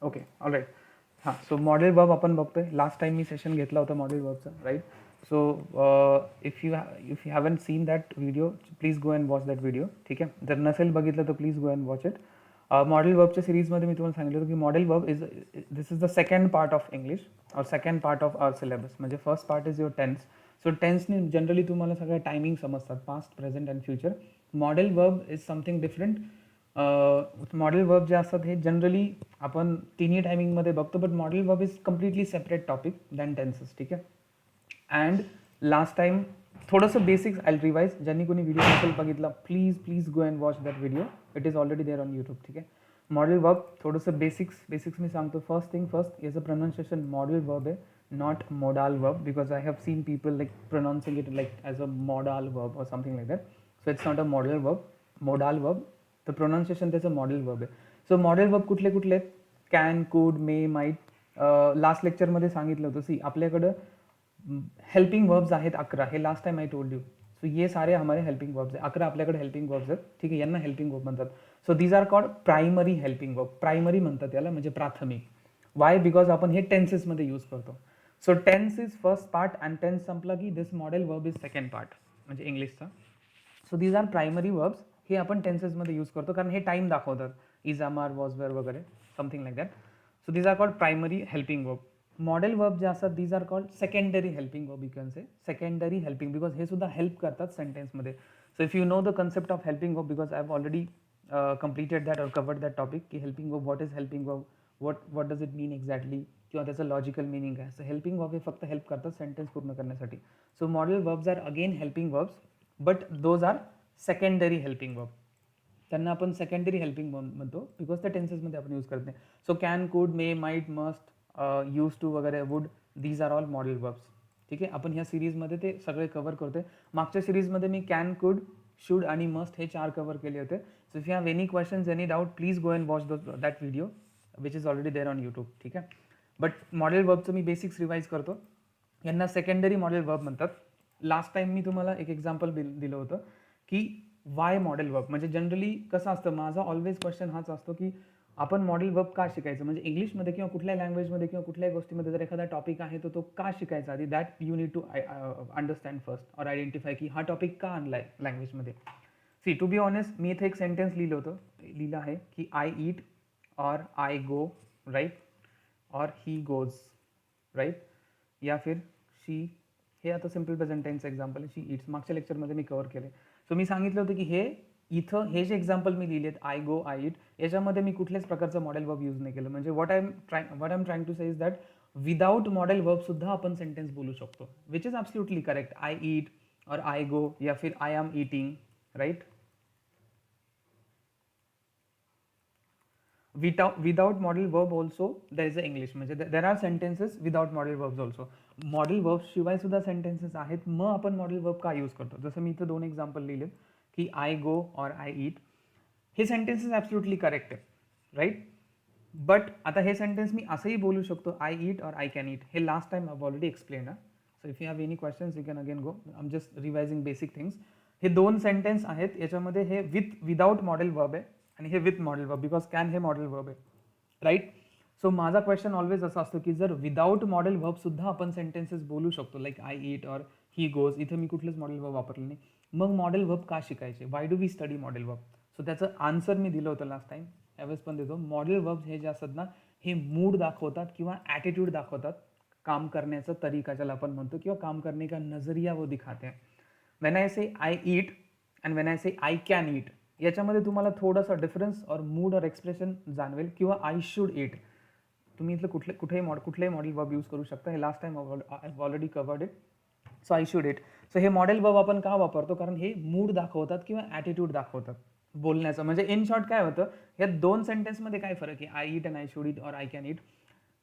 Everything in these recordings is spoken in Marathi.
Okay alright. हां, सो मॉडेल वर्ब आपण बघतोय. लास्ट टाइम मी सेशन घेतला होता मॉडेल वर्बचा, right? So if you haven't seen that video, please go and watch that video. ठीक आहे, जर नसेल बघितलं तर please go and watch it. Model वर्बच्या सिरीजमध्ये मी तुम्हाला सांगितलं होतं की model verb this is the second part of English और second part of our syllabus. म्हणजे first part is your tense. So टेन्सने जनरली तुम्हाला सगळ्या टायमिंग समजतात, past, present and future. Modal verb is something different. Modal verb जे असतात हे जनरली आपण तिन्ही टायमिंगमध्ये बघतो, but modal verb is completely separate topic than tenses. ठीक आहे. अँड लास्ट टाइम थोडंसं बेसिक्स आय रिवाइज. ज्यांनी कोणी व्हिडिओ नसेल बघितला, please go and watch that video. It is already there on YouTube. ठीक आहे. मॉडेल वर्ब थोडंसं बेसिक्स मी सांगतो. फर्स्ट थिंग फर्स्ट, याचं प्रोनाऊन्सिएशन मॉडेल वर्ब आहे, not modal verb, because I have seen people like pronouncing it like as a modal verb और something like that. So it's not a model verb, modal verb. तर प्रोनाऊन्सिएशन त्याचं मॉडेल वर्ब आहे. सो मॉडेल वर्ब कुठले कुठले आहेत? Can, could, may, might. Last लेक्चरमध्ये सांगितलं होतं. सी, आपल्याकडं हेल्पिंग वर्ब्स आहेत 11. हे last time I told you. So ये सारे हमारे हेल्पिंग वर्ब्स आहे. 11 आपल्याकडे हेल्पिंग वर्ब्स आहेत. ठीक आहे, यांना हेल्पिंग वर्ब म्हणतात. So these are called primary helping verb. Primary म्हणतात याला, म्हणजे प्राथमिक. वाय? बिकॉज आपण हे टेन्सेसमध्ये यूज करतो. So tense is first part and tense संपला की this model verb is second part, म्हणजे इंग्लिशचा. So these are primary verbs. हे आपण टेन्सेसमध्ये यूज करतो कारण हे टाईम दाखवतात. Is, am, are, was, were वगैरे something like that. So these are called primary helping verb. Model verb जे असतात these are called secondary helping verb. You can say secondary helping, because हे सुद्धा हेल्प करतात सेंटेन्समध्ये. So if you know the concept of helping verb, because I have already completed that or covered that topic की helping verb, what is helping verb, what does it mean exactly, किंवा त्याचं लॉजिकल मिनिंग आहे. सो हेल्पिंग वर्ब हे फक्त हेल्प करतात सेंटेन्स पूर्ण करण्यासाठी. So modal verbs are again helping verbs, but those are secondary helping verb. त्यांना आपण सेकंडरी हेल्पिंग वर्ब म्हणतो, बिकॉज त्या टेन्सेसमध्ये आपण यूज करत नाही. So can, could, may, might, must, use to वगैरे, would, these are all modal verbs. ठीक आहे, आपण ह्या सिरीजमध्ये ते सगळे कव्हर करतोय. मागच्या सिरीजमध्ये मी कॅन, कुड, शुड आणि मस्ट हे 4 कव्हर केले होते. So if you have any questions, any doubt, please go and watch that video which is already there on YouTube. ठीक आहे. बट मॉडेल वर्बचं मी बेसिक्स रिवाईज करतो. यांना सेकंडरी मॉडेल वर्ब म्हणतात. लास्ट टाइम मी तुम्हाला एक एक्झाम्पल दिलं होतं की वाय मॉडेल वर्ब. म्हणजे जनरली कसं असतं, माझा ऑलवेज क्वेश्चन हाच असतो की आपण मॉडेल वर्ब का शिकायचं. म्हणजे इंग्लिशमध्ये किंवा कुठल्या लँग्वेजमध्ये किंवा कुठल्याही गोष्टीमध्ये जर एखादा टॉपिक आहे तर तो का शिकायचा आधी, that you need to understand first और आयडेंटिफाय की हा टॉपिक का आणला आहे लँग्वेजमध्ये. सी, टू बी ऑनेस्ट, मी इथे एक सेंटेन्स लिहिलं आहे की आय ईट और आय गो, राईट, और ही गोज, राईट, या फिर शी. हे आता सिम्पल प्रेझेंट टेन्स एक्झाम्पल आहे, शी इट्स. मागच्या लेक्चरमध्ये मी कव्हर केले. सो मी सांगितलं होतं की हे इथं हे जे एक्झाम्पल मी लिहिलेत, आय गो, आय इट, याच्यामध्ये मी कुठल्याच प्रकारचं मॉडेल वर्ब यूज नाही केलं. म्हणजे what I am trying to say is that without model verb सुद्धा आपण सेंटेन्स बोलू शकतो, which is absolutely correct. I eat और आय गो, या फिर I am eating, right. Without model verb also there is a English. म्हणजे देर आर sentences without model verbs also. Model verb शिवाय सुद्धा सेंटेन्सेस आहेत, मग आपण मॉडेल वर्ब का यूज करतो. जसं मी इथं 2 एक्झाम्पल लिहिलेत की आय गो और आय ईट. हे सेंटेन्सेस ॲब्सल्युटली करेक्ट आहे, राईट. बट आता हे सेंटेन्स मी असंही बोलू शकतो, आय ईट और आय कॅन ईट. हे last time I already explain. So if you have any questions you can again go. I am just revising basic things. हे 2 सेंटेन्स आहेत, याच्यामध्ये हे विदाउट मॉडेल वर्ब आहे आणि हे with model verb, because can हे मॉडेल वर्ब आहे, राईट. सो माझा क्वेश्चन ऑलवेज असा असतो की जर विदाउट मॉडेल वर्ब सुद्धा आपण सेंटेन्सेस बोलू शकतो, लाईक आय ईट और ही गोज, इथे मी कुठलंच मॉडेल वर्ब वापरलं नाही, मग मॉडेल वर्ब का शिकायचे. Why do we study modal verb. So त्याचं आन्सर मी दिलं होतं लास्ट टाइम, यावेळेस पण देतो. मॉडेल वर्ब्स हे जे असतात ना, हे मूड दाखवतात किंवा ॲटिट्यूड दाखवतात, काम करण्याचा तरीका ज्याला आपण म्हणतो, किंवा काम करने का नजरिया वो दिखाते हैं. When I say I eat and when I say I can eat, याच्यामध्ये तुम्हाला थोडासा डिफरन्स और मूड और एक्सप्रेशन जाणवेल. किंवा आय शुड ईट, तुम्ही इथलं कुठलेही मॉडेल वर्ब यूज करू शकता. हे last time I already covered it. So I should it. So हे मॉडेल वर्ब आपण का वापरतो, कारण हे मूड दाखवतात किंवा ॲटिट्यूड दाखवतात बोलण्याचं. म्हणजे इन शॉर्ट काय होतं, या 2 सेंटेन्समध्ये काय फरक आहे, I eat and I should it और आय कॅन इट.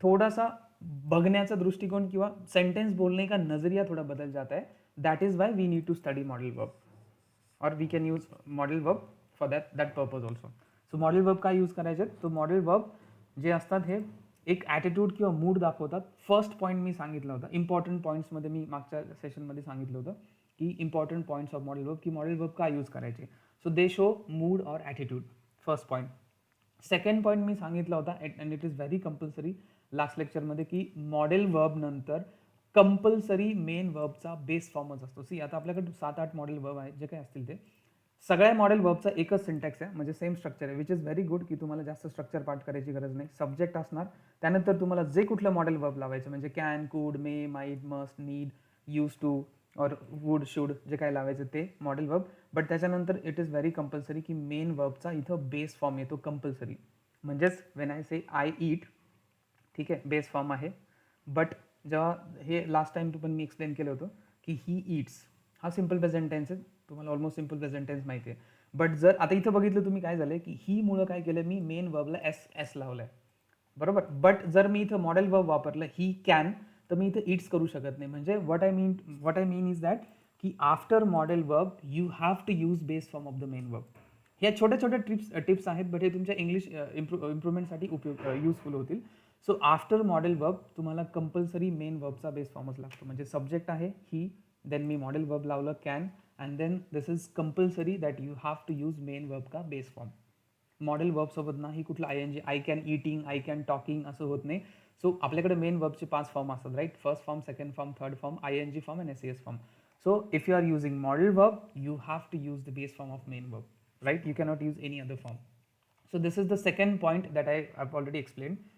थोडासा बघण्याचा दृष्टिकोन किंवा सेंटेन्स बोलने का नजरिया थोड़ा बदल जाता है. That is why we need to study model verb, और we can use model verb for that purpose also. So model verb काय यूज करायचे. तो मॉडल वर्ब जे असतात हे एक ॲटिट्यूड किंवा मूड दाखवतात. फर्स्ट पॉईंट मी सांगितलं होतं, इम्पॉर्टंट पॉईंट्समध्ये मी मागच्या सेशनमध्ये सांगितलं होतं की important points of model verb, की मॉडल वर्ब का यूज करायचे. सो दे शो मूड और attitude, first point. Second point मी सांगितला होता and it is very compulsory last लेक्चरमध्ये की मॉडेल वर्ब नंतर कंपल्सरी मेन वर्बचा बेस फॉर्मच असतो. सी आता आपल्याकडे 7-8 मॉडेल वर्ब आहेत जे काही असतील ते सगळ्या मॉडेल वर्बचा एकच सिंटॅक्स आहे, म्हणजे सेम स्ट्रक्चर आहे, विच इज व्हेरी गुड की तुम्हाला जास्त स्ट्रक्चर पार्ट करायची गरज नाही. सब्जेक्ट असणार, त्यानंतर तुम्हाला जे कुठलं मॉडेल वर्ब लावायचं म्हणजे can, could, may, might, must, need, use to और वुड, शुड जे काय लावायचं ते मॉडेल वर्ब. बट त्याच्यानंतर इट इज व्हेरी कंपल्सरी की मेन वर्बचा इथं बेस फॉर्म येतो कंपल्सरी. म्हणजेच when I say I eat, ठीक आहे, बेस फॉर्म आहे. बट जेव्हा हे लास्ट टाइम पण मी एक्सप्लेन केलं होतं की ही ईट्स हा सिम्पल प्रेझेंट टेन्स आहे, तुम्हाला ऑलमोस्ट सिम्पल प्रेझेंट टेन्स माहिती आहे. बट जर आता इथं बघितलं तुम्ही काय झालं की ही मुळे काय केलं मी मेन वर्बला एस लावलंय, बरोबर. बट जर मी इथं मॉडेल वर्ब वापरलं ही कॅन, तर मी इथं इट्स करू शकत नाही. म्हणजे what I mean is that की after model verb you have to use base form of the main verb. ह्या छोट्या छोट्या टिप्स आहेत, बट हे तुमच्या इंग्लिश इम्प्रूव्हमेंटसाठी युजफुल होतील. सो आफ्टर मॉडेल वर्ब तुम्हाला कंपल्सरी मेन वर्बचा बेस फॉर्मच लागतो. म्हणजे सब्जेक्ट आहे ही, देन मी मॉडेल वर्ब लावलं can, and then this is compulsory that you have to use main verb का बेस फॉर्म. मॉडेल वर्बसोबत नाही कुठलं ING, I can eating, I can talking असं होत नाही. सो आपल्याकडे मेन वर्बचे 5 फॉर्म असतात, right. First form, second form, third form, ING form and SES form. So if you are using model verb, you have to use the base form of main verb, right? You cannot use any other form. So this is the second point that I have already explained.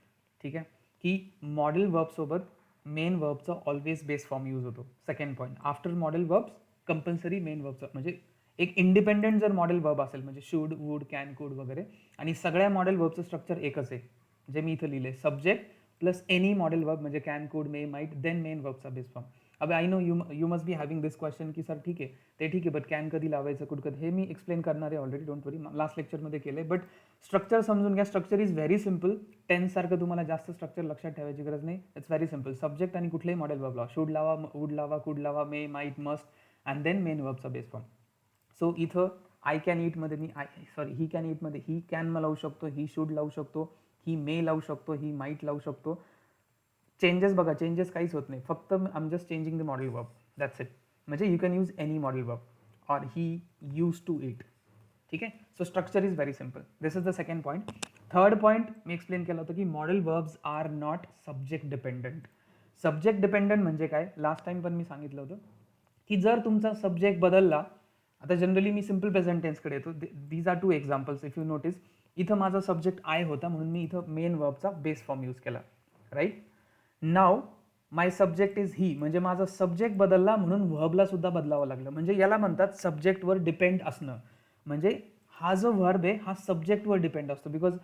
ठीक आहे, की मॉडेल वर्ब सोबत मेन वर्बचा ऑलवेज बेस फॉर्म यूज होतो. Second point, after model verbs compulsory main वर्बचा, म्हणजे एक इंडिपेंडेंट जर मॉडेल वर्ब असेल म्हणजे शूड, वूड, कॅन, कुड वगैरे, आणि सगळ्या मॉडेल वर्बचं स्ट्रक्चर एकच आहे जे मी इथं लिहिले, subject plus any modal verb म्हणजे can, could, may, might, then main वर्बचा बेस फॉर्म. अब I know you must be having this question की सर ठीक आहे ते ठीक आहे, बट कॅन कधी लावायचं, कुड कधी, हे मी एक्सप्लेन करणार आहे ऑलरेडी, डोंट वरी, लास्ट लेक्चरमध्ये केलं आहे. बट स्ट्रक्चर समजून घ्या, स्ट्रक्चर इज व्हेरी सिम्पल. टेन्ससारखं तुम्हाला जास्त स्ट्रक्चर लक्षात ठेवायची गरज नाही. It's very simple. सब्जेक्ट आणि कुठलेही मॉडेल वर्ब लावा, शूड लावा, वूड लावा, कुड लावा, may, might, must, and then main वर्बचा बेस फॉर्म. सो इथं आय कॅन ईटमध्ये मी ही कॅन ईटमध्ये ही कॅन लावू शकतो, ही शूड लावू शकतो, ही मे लावू शकतो, ही माइट लावू शकतो. चेंजेस बघा, चेंजेस काहीच होत नाही, फक्त I am just changing the modal verb, that's it. म्हणजे you can use any modal verb और ही यूज टू इट. ठीक आहे. So structure is very simple. This is the second point. Third point मी एक्सप्लेन केलं होतं की modal verbs are not subject dependent. Subject dependent म्हणजे काय, लास्ट टाइम पण मी सांगितलं होतं की जर तुमचा सब्जेक्ट बदलला, आता जनरली मी सिम्पल प्रेझेंट टेन्सकडे येतो. These are 2 examples. If you notice, इथं माझा सब्जेक्ट आय होता म्हणून मी इथं मेन वर्बचा बेस फॉर्म यूज केला, राईट. नाव माय सब्जेक्ट इज ही, म्हणजे माझा सब्जेक्ट बदलला म्हणून व्हर्बला सुद्धा बदलावं लागलं. म्हणजे याला म्हणतात सब्जेक्टवर डिपेंड असणं. म्हणजे हा जो व्हर्ब आहे हा सब्जेक्टवर डिपेंड असतो, बिकॉज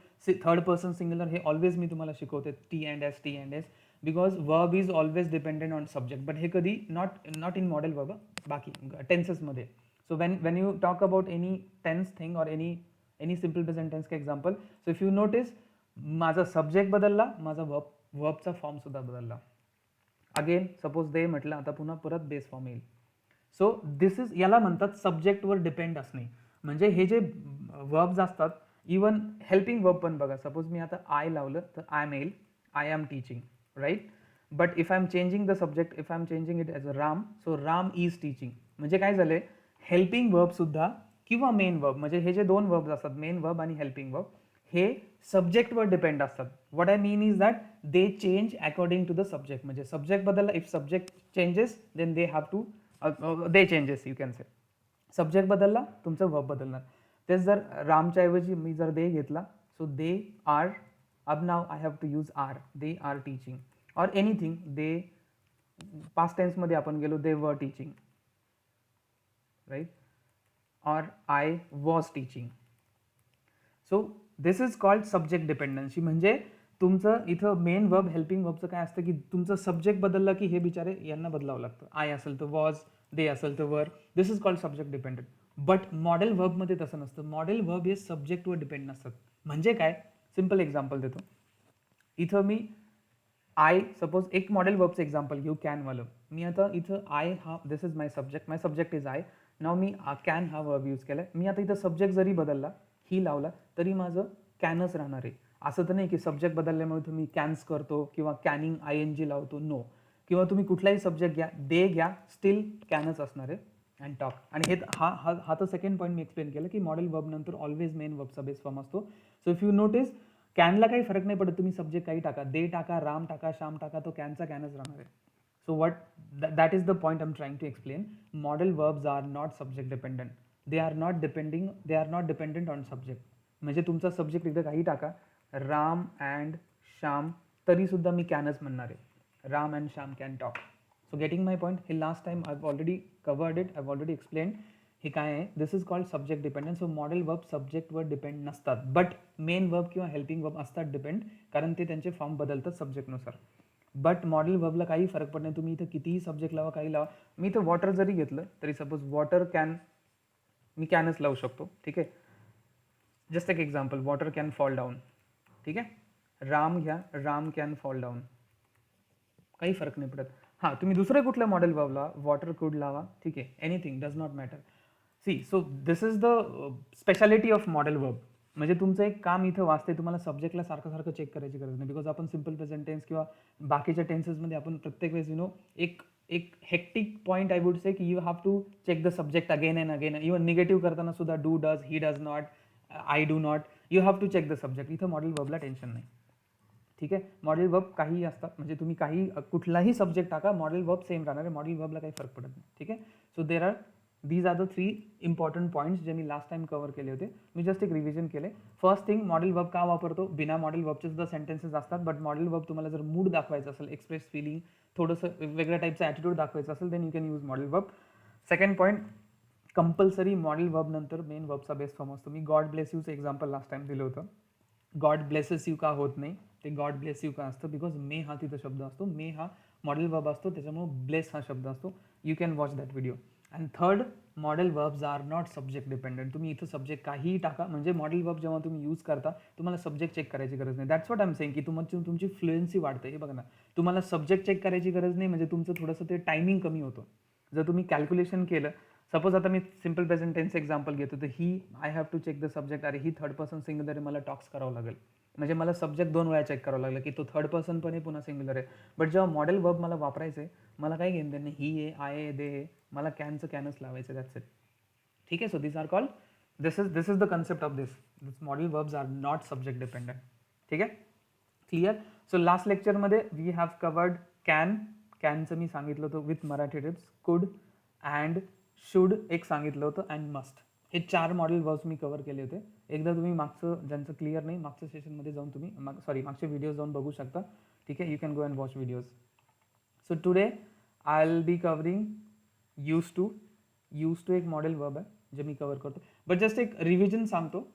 थर्ड पर्सन सिंग्युलर हे ऑलवेज मी तुम्हाला शिकवते T and S, because verb is always dependent on subject. But हे कधी नॉट इन मॉडेल वर्ब, बाकी टेन्सेसमध्ये. So when you talk about any tense thing और एनी सिम्पल प्रेझेंट टेन्स का example, so if you notice माझा सब्जेक्ट बदलला, माझा वर्बचा फॉर्म सुद्धा बदलला. अगेन सपोज दे म्हटलं, आता पुन्हा परत बेस फॉर्म येईल. सो दिस इज, याला म्हणतात सब्जेक्टवर डिपेंड असणे. म्हणजे हे जे वर्ब्स असतात, इवन हेल्पिंग वर्ब पण बघा, सपोज मी आता आय लावलं तर आय एम येईल, I am teaching, right. But if I am changing the subject, if I am changing it as a Ram, so Ram is teaching. म्हणजे काय झालंय, हेल्पिंग वर्ब सुद्धा किंवा मेन वर्ब, म्हणजे हे जे 2 वर्ब्स असतात, मेन वर्ब आणि हेल्पिंग वर्ब, हे सब्जेक्टवर डिपेंड असतात. What I mean is that they change according to the subject. म्हणजे सब्जेक्ट बदलला, if subject changes then they have to they changes, you can say. Subject बदलला, तुमचं वर्ब बदलणार. तेच जर रामच्या ऐवजी मी जर दे घेतला, सो दे आर, अब now I have to use are, they are teaching, और एनिथिंग, दे पास्ट टेन्समध्ये आपण गेलो, दे वर टीचिंग, राईट, और I was teaching. So this is called subject dependency. म्हणजे तुमचं इथं मेन वर्ब, हेल्पिंग वर्बचं काय असतं की तुमचं सब्जेक्ट बदललं की हे बिचारे यांना बदलावं लागतं. आय असेल तर वॉज, दे असेल तर were. This is called subject dependent. But modal वर्बमध्ये तसं नसतं. मॉडेल वर्ब हे सब्जेक्टवर डिपेंड नसतात. म्हणजे काय, सिम्पल एक्झाम्पल देतो. इथं मी आय, सपोज एक मॉडेल वर्बचं एक्झाम्पल घेऊ, कॅनवालं. मी आता इथं आय हा, this is my subject is I. Now मी कॅन हा वर्ब यूज केला. मी आता इथं सब्जेक्ट जरी बदलला, ही लावला, तरी माझं कॅनच राहणार आहे. असं तर नाही की सब्जेक्ट बदलल्यामुळे तुम्ही कॅन्स करतो किंवा कॅनिंग ING लावतो, नो. किंवा तुम्ही कुठलाही सब्जेक्ट घ्या, दे घ्या, स्टील कॅनच असणार आहे. And talk. आणि हे हा तर सेकंड पॉईंट मी एक्सप्लेन केलं की मॉडेल वर्ब नंतर ऑलवेज मेन वर्बचा बेस फॉर्म असतो. सो इफ यू नोटिस कॅनला काही फरक नाही पडत, तुम्ही सब्जेक्ट काही टाका, दे टाका, राम टाका, श्याम टाका, तो कॅनचा कॅनच राहणार आहे. So that is the point I'm trying to explain. Modal verbs are not subject dependent. They are not dependent on subject. म्हणजे तुमचा सब्जेक्ट एकदा काही टाका, राम अँड श्याम, तरी सुद्धा मी कॅनच म्हणणार आहे. Ram and Shyam can talk. So getting my point. हे last time I already covered it, I already explain. हे काय आहे, this is called subject dependent. So model verb सब्जेक्टवर डिपेंड नसतात, बट मेन वर्ब किंवा हेल्पिंग वर्ब असतात डिपेंड, कारण ते त्यांचे फॉर्म बदलतात सब्जेक्टनुसार. बट मॉडेल वर्बला काही फरक पडत नाही, तुम्ही इथं कितीही सब्जेक्ट लावा, काही लावा. मी इथं वॉटर जरी घेतलं तरी सपोज वॉटर कॅन, मी कॅनच लावू शकतो. ठीक आहे, जस्ट एक example, water can fall down. ठीक आहे, राम घ्या, राम कॅन फॉल डाऊन, काही फरक नाही पडत. हां, तुम्ही दुसरे कुठल्या मॉडेल वर्ब लावा, वॉटर कुड लावा, ठीक आहे, anything does not matter. See, so this is the speciality of modal verb. म्हणजे तुमचं एक काम इथं वाचते, तुम्हाला सब्जेक्टला सारखं सारखं चेक करायची गरज नाही. बिकॉज आपण सिम्पल प्रेझेंट टेन्स किंवा बाकीच्या टेन्सेसमध्ये आपण प्रत्येक वेळेस एक एक hectic point I would say की you have to check the subject again and again. Even negative करताना सुद्धा do, does, he does not, I do not, you have to check the subject. इथं मॉडेल वर्बला टेन्शन नाही. ठीक आहे, मॉडेल वर्ब काहीही असतात, म्हणजे तुम्ही काही कुठलाही सब्जेक्ट टाका, मॉडेल वर्ब सेम राहणार आहे, मॉडेल वर्बला काही फरक पडत नाही. ठीक आहे, so these are the 3 important points जे मी लास्ट टाइम कव्हर केले होते. मी जस्ट एक रिव्हिजन केले. फर्स्ट थिंग, मॉडेल वर्ब का वापरतो, बिना मॉडेल वर्बचे सुद्धा सेंटेन्सेस असतात, बट मॉडेल वर्ब तुम्हाला जर मूड दाखवायचं असेल, एक्सप्रेस फिलिंग, थोडंसं वेगवेगळ्या टाईपचं ॲटिट्यूड दाखवायचं असेल, then you can use modal verb. Second point, compulsory modal verb नंतर मेन वर्बचा बेस्ट फॉर्म असतो. मी गॉड ब्लेस यूचं एक्झाम्पल लास्ट टाइम दिलं होतं. गॉड ब्लेसेस यू का होत नाही, ते गॉड ब्लेस यू का असतं, बिकॉज मे हा तिथं शब्द असतो, मे हा मॉडेल वर्ब असतो, त्याच्यामुळे ब्लेस हा शब्द असतो. You can watch that video. And third, modal verbs are not subject dependent. तुम्ही इथं सब्जेक्ट काहीही टाका, म्हणजे मॉडेल वर्ब जेव्हा तुम्ही यूज करता, तुम्हाला सब्जेक्ट चेक करायची गरज नाही. That's what I am saying, की तुमची फ्लुएन्सी वाढते. हे बघा ना, तुम्हाला सब्जेक्ट चेक करायची गरज नाही, म्हणजे तुमचं थोडंसं ते टायमिंग कमी होतं. जर तुम्ही कॅल्क्युलेशन केलं, सपोज आता मी सिम्पल प्रेझेंट टेन्स एक्झाम्पल घेतो, तर he I have to check the subject, अरे ही थर्ड पर्सन सिंग्युलर आहे, मला टॉक्स करावं लागेल, म्हणजे मला सब्जेक्ट 2 वेळा चेक करावं लागलं की तो थर्ड पर्सन पण आहे, पुन्हा सिंग्युलर आहे. बट जेव्हा मॉडेल वर्ब मला वापरायचं आहे, मला काही घेणं देणं नाही, ही आहे, आय आहे, दे आहे, मला कॅनच लावायचं, दॅट्स इट. ठीक आहे, so this are called, this is the concept of this modal verbs are not subject dependent. ठीक आहे, क्लिअर. सो लास्ट लेक्चरमध्ये वी हॅव कवर्ड कॅनचं मी सांगितलं होतं with Marathi tips, could and should एक सांगितलं होतं, अँड मस्ट. हे 4 मॉडेल वर्ब्स मी कव्हर केले होते. एकदा तुम्ही मागचं, ज्यांचं क्लिअर नाही, मागच्या सेशनमध्ये जाऊन तुम्ही मागचे व्हिडिओज जाऊन बघू शकता. ठीक आहे, you can go and watch videos. So today I will be covering use to एक मॉडेल वर्ब आहे जे मी कव्हर करतो. बट जस्ट एक रिव्हिजन सांगतो,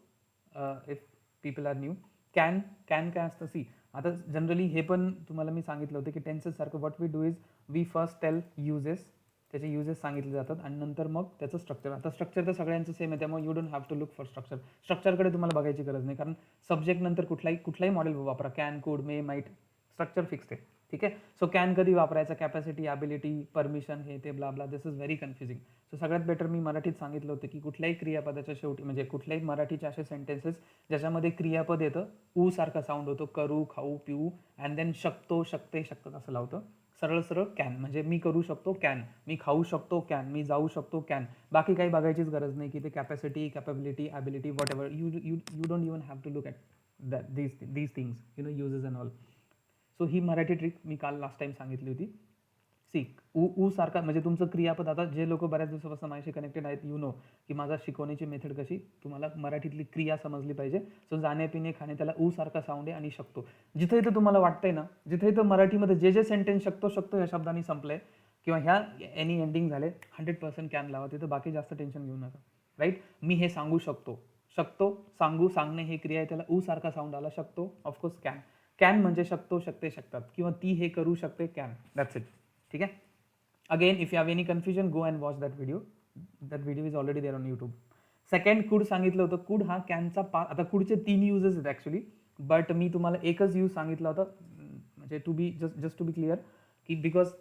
if people are new. Can काय असतं, सी, आता जनरली हे पण तुम्हाला मी सांगितलं होतं की टेन्सेस सारखं what we do is we first tell uses, त्याचे युजेस सांगितले जातात, आणि नंतर मग त्याचं स्ट्रक्चर. आता स्ट्रक्चर तर सगळ्यांचं सेम आहे, त्यामुळे you don't have to look for structure. स्ट्रक्चरकडे तुम्हाला बघायची गरज नाही, कारण सब्जेक्ट नंतर कुठलाही मॉडेल वापरा, can, could, may, might, structure fixed आहे. ठीक आहे, सो कॅन कधी वापरायचा, कॅपॅसिटी, ॲबिलिटी, परमिशन, हे ते blah blah, this is very confusing. So सगळ्यात बेटर मी मराठीत सांगितलं होतं की कुठल्याही क्रियापदाच्या शेवटी, म्हणजे कुठल्याही मराठीचे असे सेंटेन्सेस ज्याच्यामध्ये क्रियापद येतं, ऊ सारखा साऊंड होतो, करू, खाऊ, पिऊ, अँड देन शकतो, शकते, शकतात असं लावतं. सरळ सरळ कॅन, म्हणजे मी करू शकतो, कॅन, मी खाऊ शकतो, कॅन, मी जाऊ शकतो, कॅन. बाकी काही बघायचीच गरज नाही की ते capacity, capability, ability, whatever, you don't even have to look at these things, uses and all. So ही मराठी ट्रिक मी काल लास्ट टाइम सांगितली होती. सी, ऊ सारखा, म्हणजे तुमचं क्रियापद, आता जे लोक बऱ्याच दिवसापासून माझ्याशी कनेक्टेड आहेत, यू नो की माझा शिकवण्याची मेथड कशी, तुम्हाला मराठीतली क्रिया समजली पाहिजे. सो जाणे, पिणे, खाणे, त्याला ऊ सारखा साऊंड आहे, आणि शकतो. जिथे इथं तुम्हाला वाटतंय ना, जिथे इथं मराठीमध्ये जे सेंटेन्स शकतो या शब्दाने संपलंय, किंवा ह्या एनी एंडिंग झाले, 100% कॅन लावा तिथं, बाकी जास्त टेन्शन घेऊ नका. राईट, मी हे सांगू शकतो, सांगू, सांगणे हे क्रिया आहे, त्याला ऊ सारखा साऊंड आला, शकतो, ऑफकोर्स कॅन म्हणजे शकतो, शकते, शकतात, किंवा ती हे करू शकते, कॅन, दॅट्स इट. ठीक आहे, again if you have any confusion, go and watch that video is already there on YouTube. Second, could सांगितलं होतं. कुड हा कॅनचा आता कुडचे 3 युजेस आहेत ॲक्च्युली, बट मी तुम्हाला एकच यूज सांगितला होता, म्हणजे जस्ट टू बी क्लिअर, की because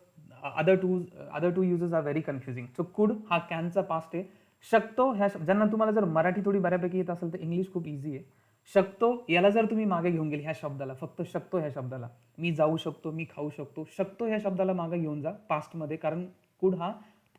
other two uses are very confusing. So could हा कॅनचा पास्ट आहे. शकतो ह्या ज्यांना तुम्हाला जर मराठी थोडी बऱ्यापैकी येत असेल तर इंग्लिश खूप इझी आहे. शकतो याला जर तुम्ही मागे घेऊन गेले, ह्या शब्दाला, फक्त शकतो ह्या शब्दाला, मी जाऊ शकतो, मी खाऊ शकतो, शकतो ह्या शब्दाला मागे घेऊन जा पास्टमध्ये, कारण कुड हा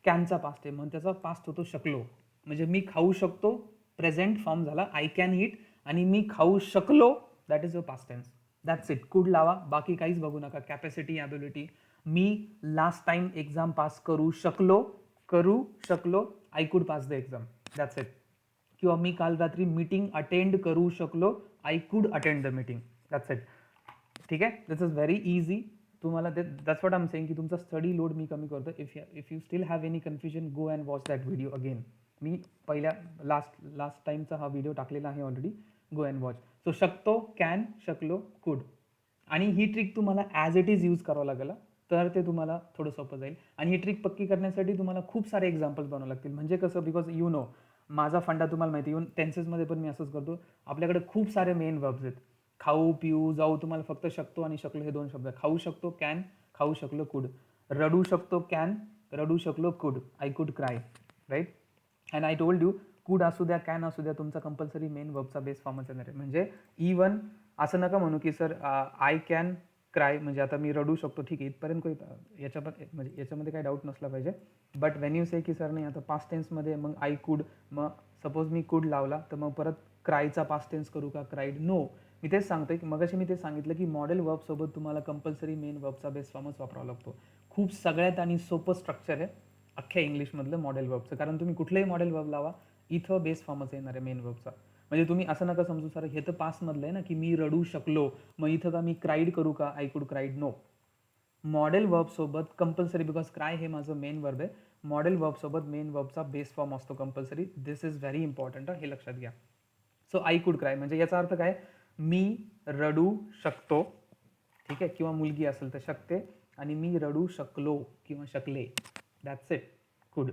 कॅनचा पास्ट आहे, म्हणून त्याचा पास्ट होतो शकलो. म्हणजे मी खाऊ शकतो, प्रेझेंट फॉर्म झाला, आय कॅन ईट, आणि मी खाऊ शकलो that is your past tense. That's it. Could लावा, बाकी काहीच बघू नका. Capacity, ability. मी लास्ट टाइम एक्झाम पास करू शकलो, I could pass the exam. That's it. किंवा मी काल रात्री मीटिंग अटेंड करू शकलो, I could attend the meeting. That's it. ठीक आहे. This is very easy. तुम्हाला ते that's what I am saying की तुमचा स्टडी लोड मी कमी करतो. If you still have any confusion, go and watch that video again. मी पहिल्या लास्ट टाइमचा हा व्हिडिओ टाकलेला आहे already. Go and watch. So शकतो, कॅन, शकलो, कुड. आणि ही ट्रिक तुम्हाला ॲज इट इज यूज करावं लागेल, तर ते तुम्हाला थोडं सोपं जाईल. आणि ही ट्रिक पक्की करण्यासाठी तुम्हाला खूप सारे एक्झाम्पल्स बनवावे लागतील. म्हणजे कसं, बिकॉज यू नो माझा फंडा तुम्हाला माहिती, येऊन टेन्सेसमध्ये पण मी असंच करतो. आपल्याकडे खूप सारे मेन वर्ब्स आहेत. खाऊ, पिऊ, जाऊ, तुम्हाला फक्त शकतो आणि शकलो हे 2 शब्द. खाऊ शकतो, कॅन, खाऊ शकलो, कुड. रडू शकतो, कॅन, रडू शकलो, could. I could cry, right. And I told you, could असू द्या, कॅन असू द्या, तुमचा कंपल्सरी मेन वर्बचा बेस फॉर्मच येणार आहे. म्हणजे इवन असं नका म्हणू की सर आय कॅन क्राय, म्हणजे आता मी रडू शकतो, ठीक आहे, इथपर्यंत म्हणजे याच्यामध्ये काही डाऊट नसला पाहिजे. बट वेन यू से की सर नाही आता पास्ट टेन्समध्ये, मग आय कुड, मग सपोज मी कुड लावला तर मग परत क्रायचा पास्ट टेन्स करू का, क्राईड? नो. मी तेच सांगतोय की मगाशी मी ते सांगितलं की मॉडेल वर्बसोबत तुम्हाला कंपल्सरी मेन वर्बचा बेस फॉर्मच वापरावा लागतो. खूप सगळ्यात आणि सोपं स्ट्रक्चर आहे अख्ख्या इंग्लिशमधलं मॉडेल वर्बचं. कारण तुम्ही कुठलंही मॉडेल वर्ब लावा, इथं बेस फॉर्मच येणार आहे मेन वर्बचा. म्हणजे तुम्ही असं नका समजू सर हे तर पास्टमधलं आहे ना की मी रडू शकलो, मग इथं का मी क्राईड करू का, I could cried? No. Modal वर्बसोबत कंपल्सरी, बिकॉज क्राय हे माझं मेन वर्ब आहे, मॉडेल वर्बसोबत मेन वर्बचा बेस फॉर्म असतो compulsory. This is very important, हे लक्षात घ्या. सो आय कुड क्राय म्हणजे याचा अर्थ काय, मी रडू शकतो, ठीक आहे, किंवा मुलगी असेल तर शकते, आणि मी रडू शकलो किंवा शकले. That's it. कुड.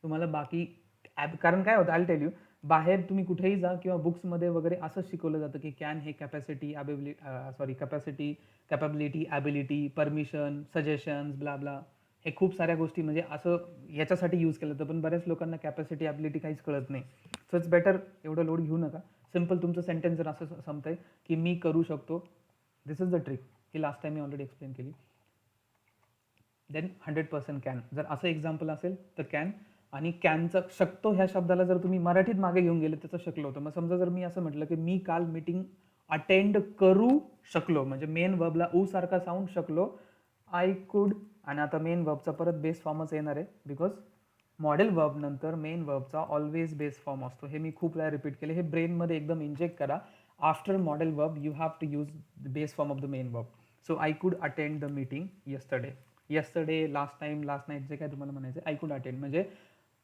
तुम्हाला बाकी कारण काय होतं, आय टेल यू, बाहेर तुम्ही कुठेही जा किंवा बुक्समध्ये वगैरे असं शिकवलं जातं की कॅन हे capacity, capability, ability, permission, suggestions, blah blah, हे खूप साऱ्या गोष्टी म्हणजे असं याच्यासाठी यूज केलं जातं. पण बऱ्याच लोकांना कॅपॅसिटी, ॲबिलिटी काहीच कळत नाही. सो इट्स बेटर एवढं लोड घेऊ नका. सिम्पल तुमचं सेंटेन्स जर असं संपतंय की मी करू शकतो, दिस इज द ट्रिक, ही लास्ट टाइम मी ऑलरेडी एक्सप्लेन केली. Then 100% can. जर असं एक्झाम्पल असेल तर कॅन. आणि कॅनचा शकतो ह्या शब्दाला जर तुम्ही मराठीत मागे घेऊन गेले त्याचं शकलो होतं. मग समजा जर मी असं म्हटलं की मी काल मीटिंग अटेंड करू शकलो, म्हणजे मेन वर्बला ऊ सारखा साऊंड, शकलो, आय कुड. आणि आता मेन वर्बचा परत बेस फॉर्मच येणार आहे, बिकॉज मॉडेल वर्ब नंतर मेन वर्बचा ऑलवेज बेस फॉर्म असतो. हे मी खूप वेळा रिपीट केले. हे ब्रेनमध्ये एकदम इंजेक्ट करा. After model verb you have to use the base form of the main verb. So I could attend the meeting yesterday, last time, last night, जे काय तुम्हाला म्हणायचं, आय कुड अटेंड म्हणजे.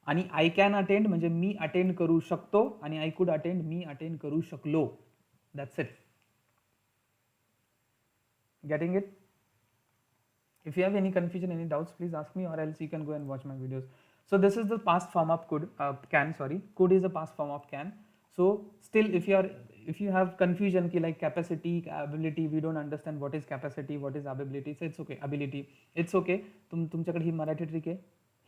आणि आय कॅन अटेंड म्हणजे मी अटेंड करू शकतो, आणि I could attend me attend करू शकलो. That's it. Getting it? If you have any confusion, any doubts, please ask me, or else you can go and watch my videos. So this is the past form of could, can, sorry. Could is a past form of can. So still if you have confusion ki like capacity, ability, we don't understand what is capacity, what is ability, so it's okay. Ability, it's okay. तुमच्याकडे ही मराठी ट्रिक आहे,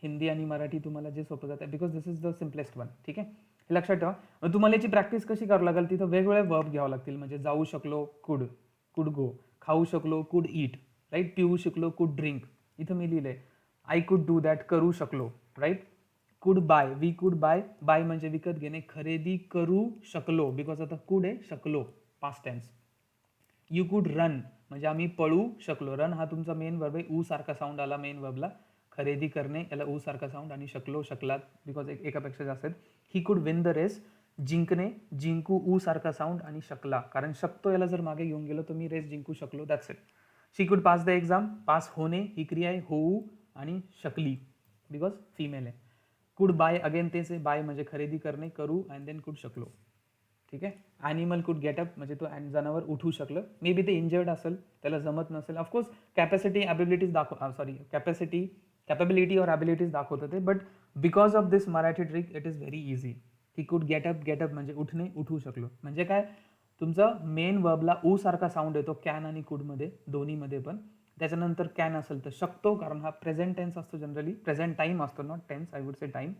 हिंदी आणि मराठी तुम्हाला जे सोपं जातं, because this is the simplest one. ठीक आहे, हे लक्षात ठेवा. मग तुम्हाला याची प्रॅक्टिस कशी करावं लागेल, तिथं वेगवेगळे वर्ब घ्यावं लागतील. म्हणजे जाऊ शकलो, कुड, कुड गो. खाऊ शकलो, कुड ईट, राईट. पिऊ शकलो, कुड ड्रिंक. इथं मी लिहिलंय आय कुड डू दॅट, करू शकलो, right. Could buy, we could buy, buy म्हणजे विकत घेणे, खरेदी करू शकलो, बिकॉज आता कुड आहे, शकलो पास्ट टेन्स. यू कुड रन म्हणजे आम्ही पळू शकलो. रन हा तुमचा मेन वर्ब आहे, ऊ सारखा साऊंड आला मेन वर्बला. खरेदी करणे याला ऊ सारखा साऊंड, आणि शकलो, शकलात, बिकॉज एकापेक्षा जास्त आहेत. He could win the race, जिंकणे, जिंकू, ऊ सारखा साऊंड, आणि शकला, कारण शकतो याला जर मागे घेऊन गेलो तर मी रेस जिंकू शकलो. That's it. शी कुड पास द एक्झाम, पास होणे ही क्रिया आहे, होऊ, आणि शकली बिकॉज फिमेल आहे. कुड बाय, अगेन तेच आहे, बाय म्हणजे खरेदी करणे, करू, अँड देन कुड शकलो. ठीक आहे. ॲनिमल कुड गेट अप म्हणजे तो जनावर उठू शकलं. मे बी ते इंजर्ड असेल, त्याला जमत नसेल. ऑफकोर्स कॅपॅसिटी, ॲबिलिटीज कॅपॅबिलिटी और ॲबिलिटीज दाखवतं ते, but because of this Marathi trick it is very easy. He could get up म्हणजे उठणे, उठू शकलो. म्हणजे काय, तुमचं मेन वर्बला ऊ सारखा साऊंड येतो कॅन आणि कुडमध्ये, दोन्हीमध्ये पण. त्याच्यानंतर कॅन असेल तर शकतो, कारण हा प्रेझेंट टेन्स असतो, जनरली प्रेझेंट टाईम असतो, not tense, I would say time,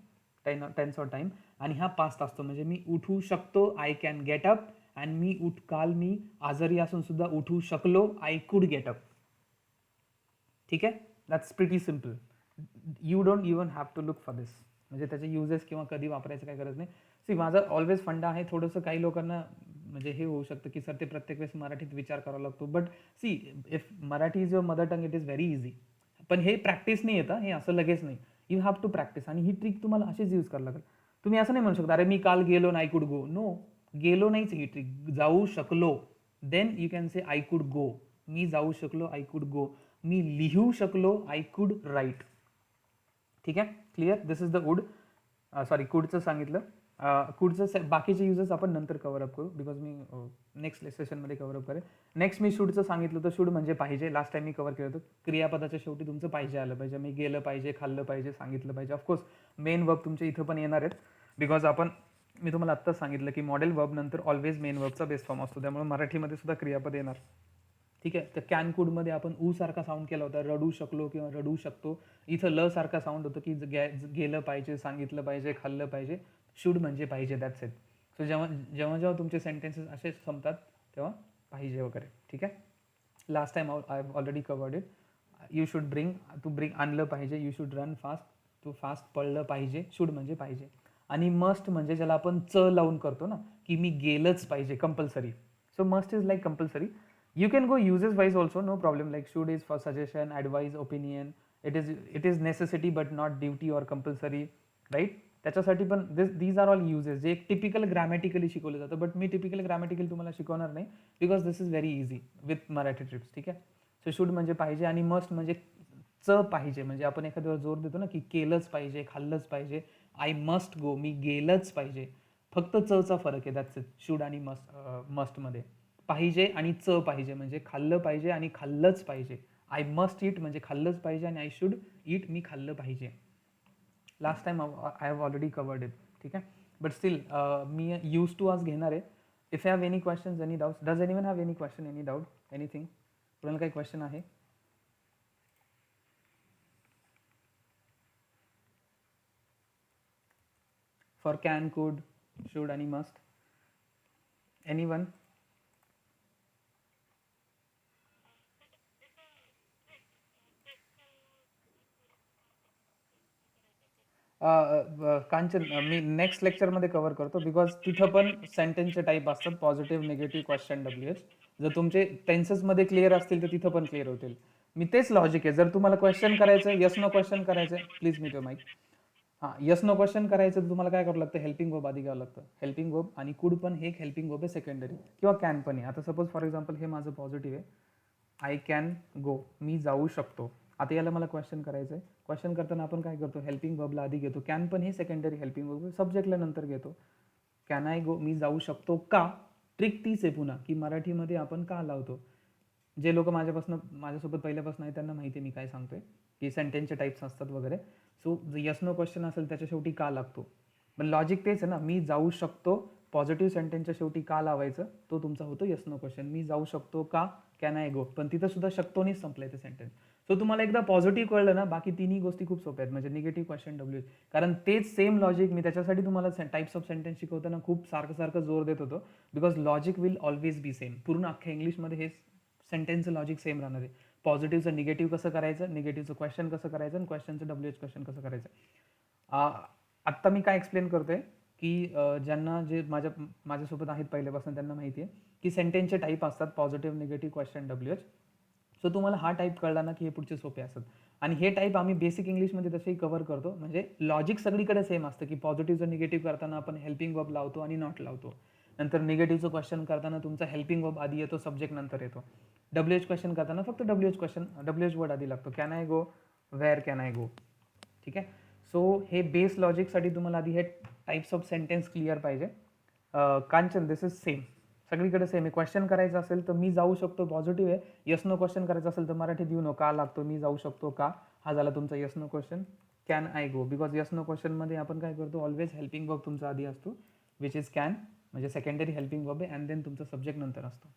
tense or time. आणि हा पास्ट असतो, म्हणजे मी उठू शकतो, आय कॅन गेट अप. आणि काल मी आजारी असून सुद्धा उठू शकलो, आय कुड गेट अप. ठीक आहे, that's pretty simple. You don't even have to look for this. म्हणजे त्याचे युजेस किंवा कधी वापरायचं काय गरज नाही. सी माझा ऑलवेज फंडा आहे, थोडंसं काही लोकांना म्हणजे हे होऊ शकतं की सर ते प्रत्येक वेळेस मराठीत विचार करावा लागतो. But see, if Marathi is your mother tongue it is very easy. पण हे प्रॅक्टिस नाही येतं, हे असं लगेच नाही. You have to practice. आणि ही ट्रिक तुम्हाला अशीच यूज करावी लागेल. तुम्ही असं नाही म्हणू शकता अरे मी काल गेलो ना आय कुड गो. नो, गेलो नाहीच ही ट्रिक. जाऊ शकलो, then you can say I could go. मी जाऊ शकलो, आय कुड गो. मी लिहू शकलो, आय कुड राईट. ठीक आहे, clear. This is the would. Sorry, कुडचं सांगितलं. कुडचं बाकीचे युजेस आपण नंतर कव्हर अप करू, बिकॉज मी नेक्स्ट सेशनमध्ये कव्हर अप करेल. नेक्स्ट मी शूडचं सांगितलं तर शूड म्हणजे पाहिजे. लास्ट टाइम मी कव्हर केलं होतं. क्रियापदाच्या शेवटी तुमचं पाहिजे आलं पाहिजे. मी गेलं पाहिजे, खाल्लं पाहिजे, सांगितलं पाहिजे. ऑफकोर्स मेन वर्ब तुमच्या इथं पण येणार आहेत, बिकॉज मी तुम्हाला आत्ताच सांगितलं की मॉडेल वर्ब नंतर ऑलवेज मेन वर्बचा बेस फॉर्म असतो, त्यामुळे मराठीमध्ये सुद्धा क्रियापद येणार. ठीक आहे. तर कॅन कुडमध्ये आपण ऊ सारखा साऊंड केला होता, रडू शकलो किंवा रडू शकतो. इथं ल सारखा साऊंड होतं की गेलं पाहिजे, सांगितलं पाहिजे, खाल्लं पाहिजे. शूड म्हणजे पाहिजे, दॅट्स इट. सो जेव्हा जेव्हा जेव्हा तुमचे सेंटेन्सेस असे संपतात तेव्हा पाहिजे वगैरे. ठीक आहे. Last time I have already covered it. You should bring आणलं पाहिजे. यू शुड रन फास्ट, तू फास्ट पळलं पाहिजे. शूड म्हणजे पाहिजे. आणि मस्ट म्हणजे ज्याला आपण च लावून करतो ना, की मी गेलंच पाहिजे, compulsory. So must is like compulsory. You can go uses wise also, no problem. Like should is for suggestion, advice, opinion. It is necessity but not duty or compulsory, right? त्याच्यासाठी पण these are all uses जे टिपिकल ग्रॅमॅटिकली शिकवलं जातं. बट मी टिपिकल ग्रॅमॅटिकली तुम्हाला शिकवणार नाही, because this is very easy with Marathi trips. ठीक आहे. सो शूड म्हणजे पाहिजे आणि मस्ट म्हणजे च पाहिजे. म्हणजे आपण एखाद्यावर जोर देतो ना की केलंच पाहिजे, खाल्लंच पाहिजे. आय मस्ट गो, मी गेलंच पाहिजे. फक्त चा फरक आहे, दॅट्स इट. शूड आणि मस्टमध्ये. पाहिजे आणि च पाहिजे म्हणजे खाल्लं पाहिजे आणि खाल्लंच पाहिजे. आय मस्ट ईट म्हणजे खाल्लंच पाहिजे आणि आय शुड ईट, मी खाल्लं पाहिजे. Last time I have already covered it. ठीक आहे. बट स्टील मी यूज टू आज घेणार आहे. If you have any questions, any doubts, does anyone have any question, any doubt, anything? कोणाला काही क्वेश्चन आहे? फॉर कॅन, कुड, शुड आणि मस्ट, एनीवन? कांचन, मी नेक्स्ट लेक्चरमध्ये कव्हर करतो, बिकॉज तिथं पण सेंटेन्सचे टाईप असतात, पॉझिटिव्ह, निगेटिव्ह, क्वेश्चन, WH. जर तुमचे टेन्सेसमध्ये क्लिअर असतील तर तिथं पण क्लिअर होतील. मी तेच लॉजिक आहे. जर तुम्हाला क्वेश्चन करायचं, यस नो क्वेश्चन करायचं, प्लीज मी तो माईक. हां, यस नो क्वेश्चन करायचं तर तुम्हाला काय करावं लागतं, हेल्पिंग वर्ब आधी घ्यावं लागतं. हेल्पिंग वर्ब आणि कुड पण हे एक हेल्पिंग वर्ब आहे सेकंडरी, किंवा कॅन पण आहे. आता सपोज फॉर एक्झाम्पल हे माझं पॉझिटिव्ह आहे, आय कॅन गो, मी जाऊ शकतो. आता याला मला क्वेश्चन करायचं आहे. क्वेश्चन करताना आपण काय करतो, हेल्पिंग वर्बला आधी घेतो. कॅन पण हे सेकंडरी हेल्पिंग वर्ब, सब्जेक्टला नंतर घेतो. कॅन आय गो, मी जाऊ शकतो का? ट्रिक तीच आहे पुन्हा, की मराठीमध्ये आपण का लावतो. जे लोक माझ्यासोबत पहिल्यापासून आहे त्यांना माहिती आहे मी काय सांगतोय, की सेंटेन्सचे टाईप्स असतात वगैरे. सो यस नो क्वेश्चन असेल त्याच्या शेवटी का लागतो. पण लॉजिक तेच आहे ना, मी जाऊ शकतो, पॉझिटिव्ह सेंटेन्सच्या शेवटी का लावायचं, तो तुमचा होतो यस नो क्वेश्चन. मी जाऊ शकतो का, कॅन आय गो. पण तिथं सुद्धा शकतोनीच संपलंय ते सेंटेन्स. सो तुम्हाला एकदा पॉझिटिव्ह कळलं ना, बाकी तिन्ही गोष्टी खूप सोप्या आहेत. म्हणजे निगेटिव्ह, क्वेश्चन, WH. कारण तेच सेम लॉजिक मी त्याच्यासाठी तुम्हाला टाईप्स ऑफ सेंटेन्स शिकवताना खूप सारखं जोर देत होतो, because logic will always be same. पूर्ण अख्ख्या इंग्लिशमध्ये हे सेंटेन्सचं लॉजिक सेम राहणार आहे. पॉझिटिव्हचं निगेटिव्ह कसं करायचं, निगेटिव्हचं क्वेश्चन कसं करायचं, आणि क्वेश्चनचं WH क्वेश्चन कसं करायचं. आत्ता मी काय एक्सप्लेन करतोय, की ज्यांना जे माझ्यासोबत आहेत पहिल्यापासून त्यांना माहिती आहे की सेंटेन्सचे टाईप असतात, positive, negative, question, WH. So तुम्हाला हा टाईप कळला ना की हे पुढचे सोपे असतात. आणि हे टाईप आम्ही बेसिक इंग्लिशमध्ये तसेही कव्हर करतो. म्हणजे लॉजिक सगळीकडे सेम असतं, की पॉझिटिव्हचं निगेटिव्ह करताना आपण हेल्पिंग वर्ब लावतो आणि नॉट लावतो. नंतर निगेटिव्हचं क्वेश्चन करताना तुमचा हेल्पिंग वर्ब आधी येतो, सब्जेक्ट नंतर येतो. WH क्वेश्चन करताना फक्त WH वर्ड आधी लागतो. Can I go, where can I go. ठीक आहे. सो हे बेस लॉजिकसाठी तुम्हाला आधी हे टाईप्स ऑफ सेंटेन्स क्लिअर पाहिजे. कांचन, दिस इज सेम, सगळीकडे सेम आहे. क्वेश्चन करायचं असेल तर मी जाऊ शकतो, पॉझिटिव्ह आहे. यस नो क्वेश्चन करायचं असेल तर मराठीत येऊ नो का लागतो, मी जाऊ शकतो का, हा झाला तुमचा yes no question. Can I go, because yes no क्वेश्चनमध्ये आपण काय करतो, ऑलवेज हेल्पिंग वर्ब तुमचा आधी असतो, विच इज कॅन, म्हणजे सेकंडरी हेल्पिंग वर्ब आहे, अँड देन तुमचा सब्जेक्ट नंतर असतो.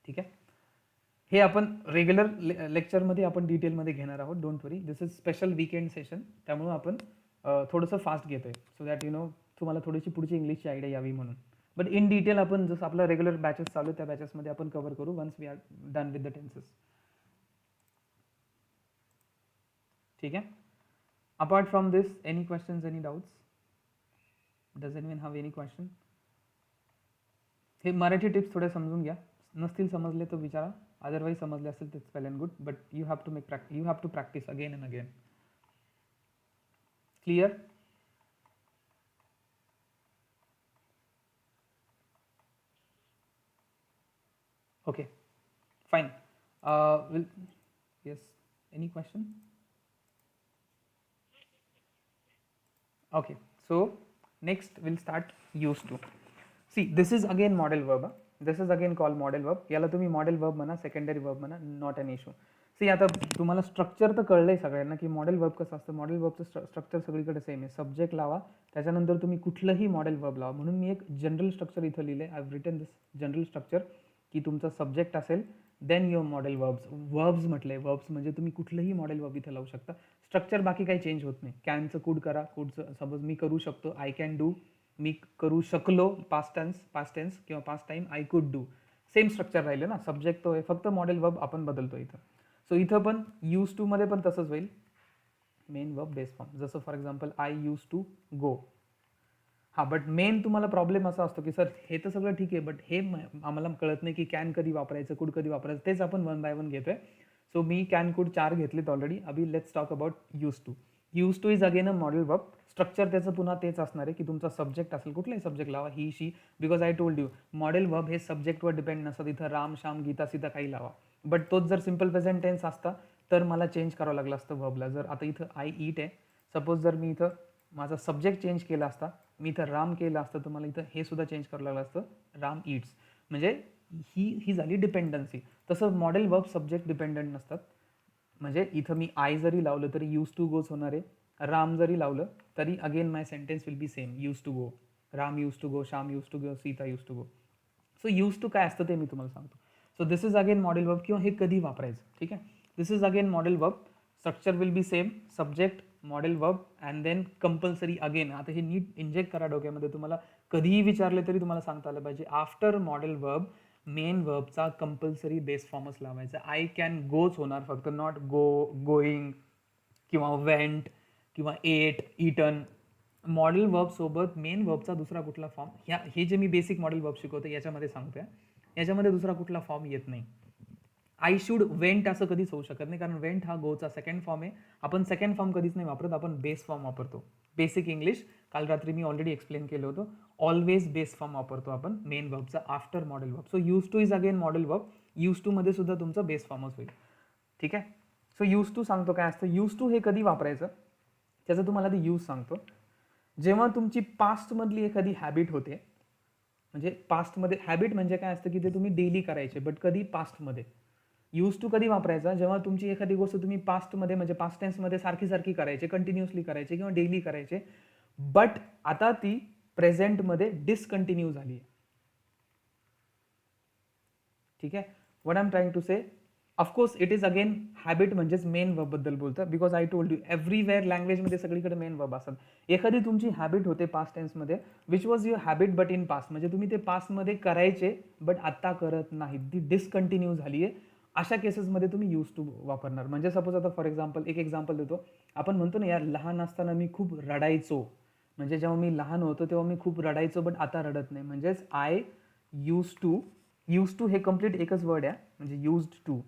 ठीक आहे. हे आपण रेग्युलर लेक्चरमध्ये आपण डिटेलमध्ये घेणार आहोत, don't worry. This is special weekend session, त्यामुळं आपण थोडंसं फास्ट घेतोय, सो दॅट तुम्हाला थोडीशी पुढची इंग्लिशची आयडिया यावी म्हणून. बट इन डिटेल आपण जसं आपलं रेग्युलर बॅचेस चालू त्या बॅचेसमध्ये आपण कव्हर करू once we are done with the tenses. ठीक आहे. Apart from this, any questions, any doubts? Does anyone have any question? हे मराठी टिप्स थोडे समजून घ्या, नसतील समजले तर विचारा, अदरवाईज समजले असेल तर well and good, but you have to you have to practice again and again. Clear? Okay, fine. Yes, any question? Okay, so next we'll start used to. See, this is again model verb. This is again called model verb. याला तुम्ही model verb म्हणा, secondary verb म्हणा, not an issue. See, आता तुम्हाला स्ट्रक्चर तर कळलंय सगळ्यांना की मॉडेल वर्ब कसं असतं. मॉडेल वर्बचं स्ट्रक्चर सगळीकडे सेम आहे. सब्जेक्ट लावा, त्याच्यानंतर तुम्ही कुठलंही मॉडेल वर्ब लावा. म्हणून मी एक जनरल स्ट्रक्चर इथं लिहिलंय. I have written this general structure की तुमचा सब्जेक्ट असेल, then your modal verbs. Verbs म्हटलंय, वर्ब्स म्हणजे तुम्ही कुठलंही मॉडेल वर्ब इथं लावू शकता. स्ट्रक्चर बाकी काही चेंज होत नाही. कॅनचं कूड करा, कूडचं सपोज मी करू शकतो, आय कॅन डू, मी करू शकलो, पास्ट टेन्स किंवा past time, I could do. Same structure राहिलं ना, सब्जेक्ट तो आहे, फक्त मॉडेल वर्ब आपण बदलतो इथं. सो इथं पण यूज टू मध्ये पण तसंच होईल, मेन वर्ब बेस फॉर्म. जसं for example I use to go. हां, बट मेन तुम्हाला प्रॉब्लेम असा असतो की सर हे तर सगळं ठीक आहे, बट हे आम्हाला कळत नाही की कॅन कधी वापरायचं, कुड कधी वापरायचं. तेच आपण वन बाय वन घेतोय. सो मी कॅन कुड 4 घेतलेत ऑलरेडी. अभी let's talk about use to. Use to is again a model verb. Structure त्याचं पुन्हा तेच असणार आहे की तुमचा सब्जेक्ट असेल, कुठलाही सब्जेक्ट लावा, he she, because I told you modal verb हे सब्जेक्टवर डिपेंड नसतात. इथं राम श्याम गीता सीता काही लावा. बट तोच जर सिम्पल प्रेझेंट टेन्स असता तर मला चेंज करावं लागलं असतं वर्बला. जर आता इथं आय ईट आहे, सपोज जर मी इथं माझा सब्जेक्ट चेंज केला असता, मी इथं राम केलं असतं, तर मला इथं हे सुद्धा चेंज करावं लागलं असतं, राम ईट्स. म्हणजे ही झाली डिपेंडन्सी. तसं मॉडेल वर्ब सब्जेक्ट डिपेंडंट नसतात. म्हणजे इथं मी आय जरी लावलं तरी यूज टू गोच होणार आहे. राम जरी लावलं तरी again my sentence will be same, use to go, Ram use to go, Shyam use to go, Sita use to go. So use to काय असतं ते मी तुम्हाला सांगतो. So this is again modal verb किंवा हे कधी वापरायचं, ठीक आहे. This is again modal verb. Structure will be same, subject, modal verb and then compulsory again. आता हे नीट इंजेक्ट करा डोक्यामध्ये. तुम्हाला कधीही विचारले तरी तुम्हाला सांगता आलं पाहिजे, आफ्टर मॉडेल वर्ब मेन वर्बचा कंपल्सरी बेस फॉर्मच लावायचा. आय कॅन गोच होणार फक्त, नॉट गो, गोईंग किंवा वेंट किंवा एट, इटन. मॉडेल वर्ब सोबत मेन वर्बचा दुसरा कुठला फॉर्म, ह्या हे जे मी बेसिक मॉडेल वर्ब शिकवतो याच्यामध्ये सांगतोय, याच्यामध्ये दुसरा कुठला फॉर्म येत नाही. आय शुड वेंट असं कधीच होऊ शकत नाही, कारण वेंट हा गोचा सेकंड फॉर्म आहे. आपण सेकंड फॉर्म कधीच नाही वापरत, आपण बेस फॉर्म वापरतो. बेसिक इंग्लिश काल रात्री मी ऑलरेडी एक्सप्लेन केलं होतं. ऑलवेज बेस फॉर्म वापरतो आपण मेन वर्बचा after model verb. So use to is again modal verb. Use to मध्ये सुद्धा तुमचं बेस फॉर्मच होईल, ठीक आहे. सो यूज टू सांगतो काय असतं. यूज टू हे कधी वापरायचं त्याचं तुम्हाला ते यूज सांगतो. जेव्हा तुमची पास्टमधली एखादी हॅबिट होते, म्हणजे पास्टमध्ये हॅबिट म्हणजे काय असतं की ते तुम्ही डेली करायचे, बट कधी पास्टमध्ये. यूज टू कधी वापरायचा, जेव्हा तुमची एखादी गोष्ट तुम्ही पास्टमध्ये म्हणजे पास्ट टेन्समध्ये सारखी सारखी करायचे, कंटिन्युअसली करायचे किंवा डेली करायचे, बट आता ती प्रेझेंटमध्ये डिसकंटिन्यू झाली आहे, ठीक आहे. What I am trying to say, of course it is again habit म्हणजेच मेन वर्ब बद्दल बोलतं, because I told you everywhere लँग्वेजमध्ये सगळीकडे मेन वर्ब असतात. एखादी तुमची हॅबिट होते पास्ट टेन्समध्ये, which was your habit but in past, म्हणजे तुम्ही ते पास्टमध्ये करायचे बट आता करत नाही, ती डिसकंटिन्यू झाली आहे. अशा केसेसमध्ये तुम्ही यूज टू वापरणार. म्हणजे सपोज आता फॉर एक्झाम्पल एक एक्झाम्पल देतो. आपण म्हणतो ना यार, लहान असताना मी खूप रडायचो, म्हणजे जेव्हा मी लहान होतो तेव्हा मी खूप रडायचो बट आता रडत नाही. म्हणजेच I use to. Use to हे कम्प्लीट एकच वर्ड आहे, म्हणजे यूज्ड टू,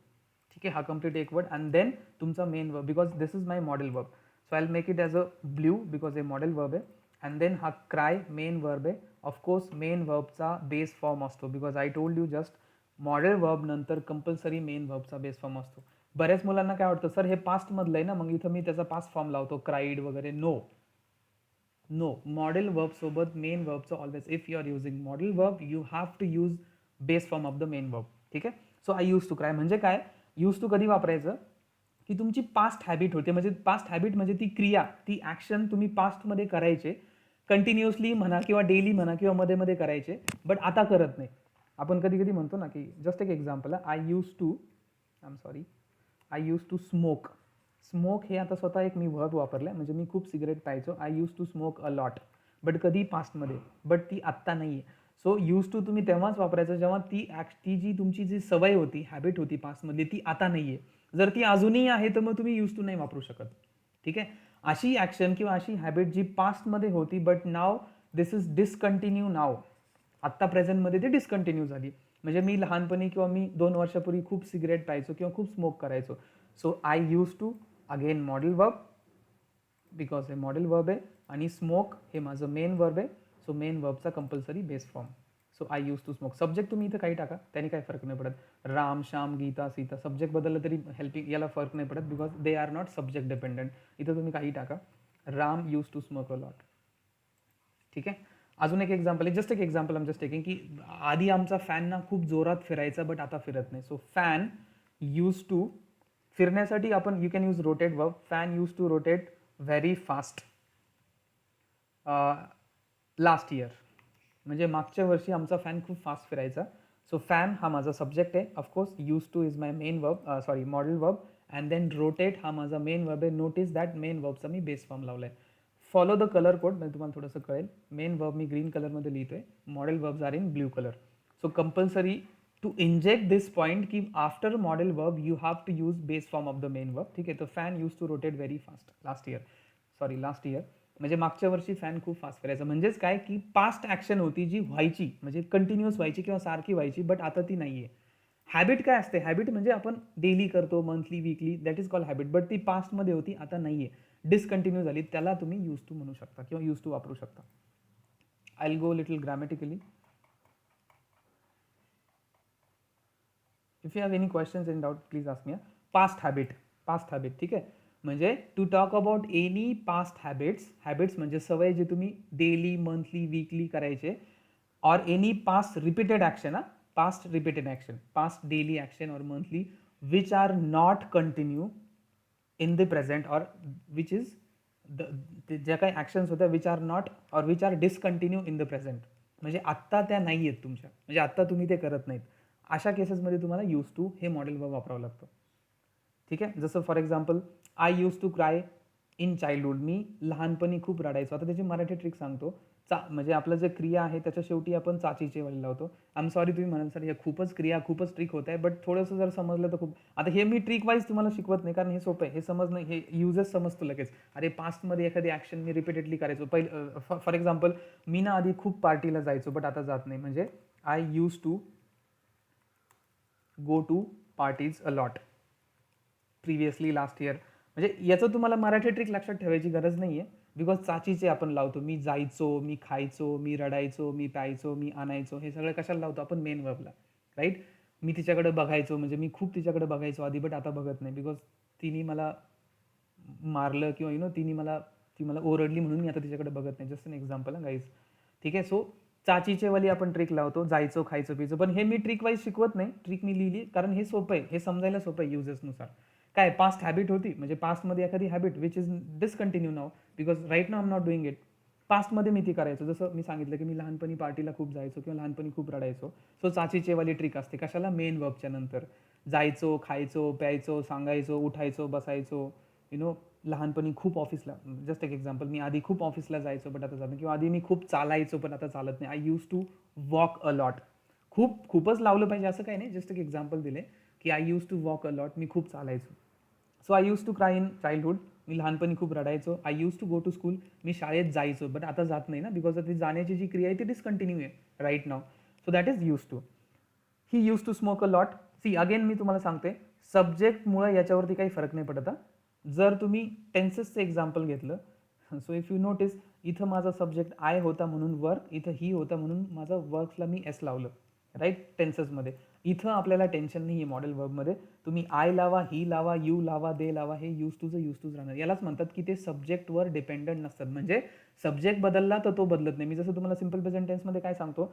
ठीक आहे. हा कम्प्लीट एक वर्ड अँड देन तुमचा main verb, because this is my modal verb. So I make it as a blue because हे मॉडेल वर्ब आहे. अँड देन हा क्राय मेन वर्ब आहे. ऑफकोर्स मेन वर्बचा बेस फॉर्म असतो, because I told you just modal verb नंतर कंपल्सरी मेन वर्बचा बेस फॉर्म असतो. बऱ्याच मुलांना काय वाटतं, सर हे पास्टमधलं आहे ना, मग इथं मी त्याचा पास्ट फॉर्म लावतो, क्राईड वगैरे. नो नो, मॉडेल वर्ब सोबत मेन वर्बचं always, if you are using modal verb you have to use base form of the main verb, ठीक आहे. So I use to cry म्हणजे काय, यूज टू कधी वापरायचं की तुमची पास्ट हॅबिट होते, म्हणजे पास्ट हॅबिट म्हणजे ती क्रिया, ती ॲक्शन तुम्ही पास्टमध्ये करायचे, कंटिन्युअसली म्हणा किंवा डेली म्हणा किंवा मध्ये मध्ये करायचे, बट आता करत नाही. आपण कधी कधी म्हणतो ना की, जस्ट एक एक्झाम्पल आहे, I use to, I am sorry, I use to smoke. Smoke हे आता स्वतः एक मी वर्ब वापरलं आहे, म्हणजे मी खूप सिगरेट प्यायचो, I use to smoke a lot, but कधी पास्टमध्ये, बट ती आत्ता नाही आहे. सो यूज टू तुम्ही तेव्हाच वापरायचं जेव्हा ती जी तुमची जी सवय होती, हॅबिट होती पास्टमधली, ती आता नाही आहे. जर ती अजूनही आहे तर मग तुम्ही यूज टू नाही वापरू शकत, ठीक आहे. अशी ॲक्शन किंवा अशी हॅबिट जी पास्टमध्ये होती but now this is discontinue now, आत्ता प्रेझेंटमध्ये ते डिस्कंटिन्यू झाली. म्हणजे मी लहानपणी किंवा मी 2 वर्षापूर्वी खूप सिगरेट प्यायचो किंवा खूप स्मोक करायचो. So I use to, again modal verb, because हे मॉडेल वर्ब आहे आणि स्मोक हे माझं मेन वर्ब आहे. सो मेन वर्बचा compulsory base form. So I use to smoke. Subject तुम्ही इथं काही टाका, त्याने काही फरक नाही पडत. राम, श्याम, गीता, सीता, सब्जेक्ट बदललं तरी हेल्पिंग याला फरक नाही पडत, because they are not subject dependent. इथं तुम्ही काही टाका. Ram use to smoke a lot. ठीक आहे. अजून एक एक्झाम्पल आहे, जस्ट एक एक्झाम्पल आम जस्ट टेकिंग, की आधी आमचा फॅन ना खूप जोरात फिरायचा बट आता फिरत नाही. सो फॅन यूज टू, फिरण्यासाठी आपण you can use rotate verb. Fan use to rotate very fast last year. म्हणजे मागच्या वर्षी आमचा फॅन खूप फास्ट फिरायचा. सो फॅन हा माझा सब्जेक्ट आहे. Of course use to is my main verb, sorry modal verb, and then rotate हा माझा मेन वर्ब आहे. नोटिस दॅट मेन वर्बचा मी बेस फॉर्म लावला आहे. फॉलो द कलर कोड, म्हणजे तुम्हाला थोडंसं कळेल. मेन वर्ब मी ग्रीन कलरमध्ये लिहितोय, modal verbs are in blue colour. So compulsory to inject this point की after model verb you have to use base form of the main verb. ठीक आहे. तर fan use to rotate very fast last year, म्हणजे मागच्या वर्षी फॅन खूप फास्ट करायचा. म्हणजेच काय की पास्ट ॲक्शन होती जी व्हायची, म्हणजे कंटिन्युअस व्हायची किंवा सारखी व्हायची, बट आता ती नाही आहे. हॅबिट काय असते? हॅबिट म्हणजे आपण डेली करतो, monthly, weekly, that is call habit, but ती पास्टमध्ये होती, आता नाही आहे, डिसकंटिन्यू झाली. त्याला तुम्ही यूज टू म्हणू शकता किंवा यूज टू वापरू शकता. I will go little grammatically. If you have any questions in doubt please ask me. Past habit, ठीक आहे. म्हणजे to talk about any past habits म्हणजे सवय जे तुम्ही डेली, मंथली, वीकली करायचे, और any past repeated action, past repeated action, past daily action और monthly which are not continue in the present, और विच इज ज्या काही ॲक्शन्स होत्या विच आर नॉट और which are discontinue in the present, म्हणजे आत्ता त्या नाही आहेत तुमच्या, म्हणजे आत्ता तुम्ही ते करत नाहीत. अशा केसेसमध्ये तुम्हाला यूज टू हे मॉडेल वर्ब वापरावं लागतं. ठीक आहे. जसं for example, I use to cry in childhood. मी लहानपणी खूप रडायचो. आता त्याची मराठी ट्रिक सांगतो. म्हणजे आपलं जे क्रिया आहे त्याच्या शेवटी आपण चाचीचे वाली लावतो. आय एम सॉरी, तुम्ही म्हणाल सर हे खूपच क्रिया, खूपच ट्रिक होत आहे, बट थोडंसं जर समजलं तर खूप. आता हे मी ट्रिक वाईज तुम्हाला शिकवत नाही, कारण हे सोपं आहे, हे समजणं, हे युजेस समजतो लगेच. अरे पास्टमध्ये एखादी ॲक्शन मी रिपीटेडली करायचो. फॉर एक्झाम्पल, मी ना आधी खूप पार्टीला जायचो बट आता जात नाही. म्हणजे I use to go to parties a lot previously last year. म्हणजे याचं तुम्हाला मराठी ट्रिक लक्षात ठेवायची गरज नाही आहे, बिकॉज चाचीचे आपण लावतो. मी जायचो, मी खायचो, मी रडायचो, मी प्यायचो, मी आणायचो, हे सगळं कशाला लावतो आपण? Main वर्बला, right. मी तिच्याकडे बघायचो, म्हणजे मी खूप तिच्याकडे बघायचो आधी, बट आता बघत नाही, बिकॉज तिने मला मारलं किंवा ती मला ओरडली म्हणून मी आता तिच्याकडे बघत नाही. Just an example guys. ठीक आहे. सो चाचीचे वाली आपण ट्रिक लावतो, जायचो, खायचो, पियचो. पण हे मी ट्रिक वाईज शिकवत नाही, ट्रिक मी लिहिली कारण हे सोपं आहे, हे समजायला सोपं आहे युजेसनुसार. काय पास्ट हॅबिट होती, म्हणजे पास्टमध्ये एखादी habit which is discontinue now, because right now I am not doing it. पास्टमध्ये मी ती करायचो. जसं मी सांगितलं की मी लहानपणी पार्टीला खूप जायचो किंवा लहानपणी खूप रडायचो. सो चाचीचे वाली ट्रिक असते कशाला? मेन वर्बच्या नंतर. जायचो, खायचो, प्यायचो, सांगायचो, उठायचो, बसायचो. लहानपणी खूप ऑफिसला, जस्ट एक एक्झाम्पल, मी आधी खूप ऑफिसला जायचो बट आता जात नाही, किंवा आधी मी खूप चालायचो पण आता चालत नाही. I use to walk a lot. खूपच लावलं पाहिजे असं काही नाही, जस्ट एक एक्झाम्पल दिले की I use to walk a lot, मी खूप चालायचो. So I use to cry in childhood, मी लहानपणी खूप रडायचो. I use to go to school, मी शाळेत जायचो बट आता जात नाही ना, बिकॉज ती जाण्याची जी क्रिया आहे ती डिसकंटिन्यू आहे right now. So that is use to. He use to smoke a lot. See again मी तुम्हाला सांगते, सब्जेक्टमुळे याच्यावरती काही फरक नाही पडत. जर तुम्ही टेन्सेसचं एक्झाम्पल घेतलं, सो इफ यू नोटिस, इथं माझा सब्जेक्ट आय होता म्हणून वर्क, इथं ही होता म्हणून माझा वर्क्सला मी एस लावलं, राईट, टेन्सेसमध्ये. इथं आपल्याला टेन्शन नाही आहे मॉडेल वर्बमध्ये. तुम्ही आय लावा, ही लावा, यू लावा, दे लावा, हे यूज टूच राहणार. यालाच म्हणतात की ते सब्जेक्टवर डिपेंडंट नसतात. म्हणजे सब्जेक्ट बदलला तर तो बदलत नाही. मी जसं तुम्हाला सिम्पल प्रेझेंट टेन्समध्ये काय सांगतो,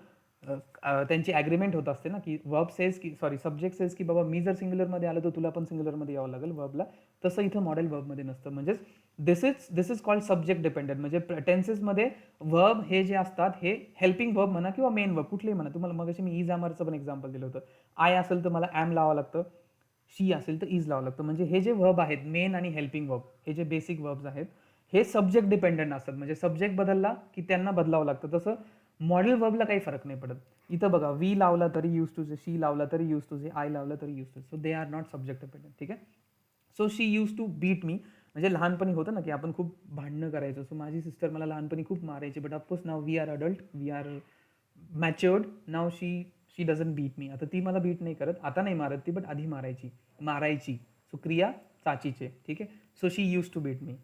त्यांची ॲग्रीमेंट होत असते ना, की वर्ब सेज की सब्जेक्ट सेज की बाबा मी जर सिंग्युलरमध्ये आलो तर तुला पण सिंग्युलरमध्ये यावं लागेल वर्बला. तसं इथं मॉडेल वर्बमध्ये नसतं. म्हणजेच दिस इज कॉल्ड सब्जेक्ट डिपेंडंट. म्हणजे टेन्सेसमध्ये वर्ब हे जे असतात हे हेल्पिंग वर्ब म्हणा किंवा मेन वर्ब कुठलेही म्हणा. तुम्हाला मगाशी मी इज आमरचं पण एक्झाम्पल दिलं होतं. आय असेल तर मला ॲम लावावं लागतं, शी असेल तर इज लावावं लागतं. म्हणजे हे जे वर्ब आहेत, मेन आणि हेल्पिंग वर्ब, हे जे बेसिक वर्ब्स आहेत, हे सब्जेक्ट डिपेंडंट असतात. म्हणजे सब्जेक्ट बदलला की त्यांना बदलावं लागतं. तसं मॉडेल वर्बला काही फरक नाही पडत. इथं बघा, वी लावला तरी यूज टू से, शी लावला तरी यूज टू से, आय लावला तरी use to. So they are not subject dependent. ठीक आहे. So she use to beat me, म्हणजे लहानपणी होतं ना की आपण खूप भांडणं करायचो. सो माझी सिस्टर मला लहानपणी खूप मारायची, but of course now we are adult, we are matured now she doesn't beat me. आता ती मला बीट नाही करत, आता नाही मारत ती, बट आधी मारायची. सो क्रिया चाचीचे, ठीक आहे. So she use to beat me.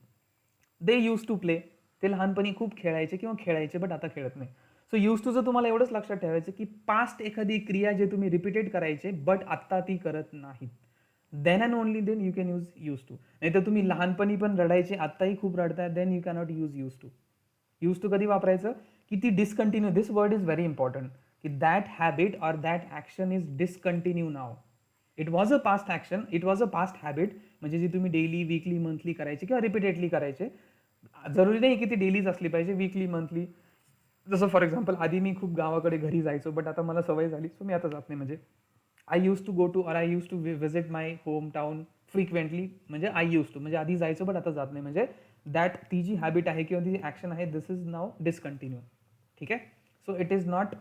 They use to play, ते लहानपणी खूप खेळायचे किंवा खेळायचे बट आता खेळत नाही. सो यूज टूचं तुम्हाला एवढंच लक्षात ठेवायचं की पास्ट एखादी क्रिया जे तुम्ही रिपीटेड करायचे बट आत्ता ती करत नाहीत, then and only then you can use to. नाही तर तुम्ही लहानपणी पण रडायचे, आत्ताही खूप रडताय, then you cannot use to. Use to कधी वापरायचं की ती discontinue, this word is very important, की that habit or that action is discontinue now. It was a past action, it was a past habit, म्हणजे जी तुम्ही डेली, वीकली, मंथली करायचे किंवा रिपीटेडली करायचे. जरुरी नाही की ती डेलीच असली पाहिजे, वीकली, मंथली. जसं फॉर एक्झाम्पल आधी मी खूप गावाकडे घरी जायचो, बट आता मला सवय झाली, सो मी आता जात नाही. म्हणजे I use to go to or I use to visit my home town frequently, म्हणजे आय यूज टू म्हणजे आधी जायचो बट आता जात नाही. म्हणजे दॅट ती जी हॅबिट आहे किंवा ती जी ॲक्शन आहे, दिस इज नाव डिसकंटिन्यू. ठीक आहे. So it is not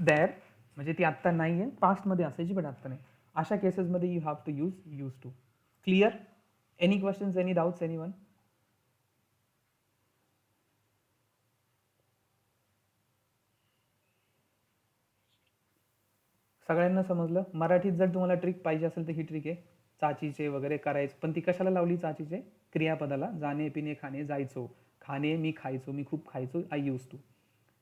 there, म्हणजे ती आत्ता नाही आहे, पास्टमध्ये असायची बट आत्ता नाही. अशा केसेसमध्ये you have to use to. Clear? Any questions, any doubts, any one? सगळ्यांना समजलं? मराठीत जर तुम्हाला ट्रिक पाहिजे असेल तर ही ट्रिक आहे, चाचीचे वगैरे करायचं. पण ती कशाला लावली चाचीचे? क्रियापदाला. जाणे, पिणे, खाणे, जायचो. खाणे, मी खायचो, मी खूप खायचो, आय यूज टू.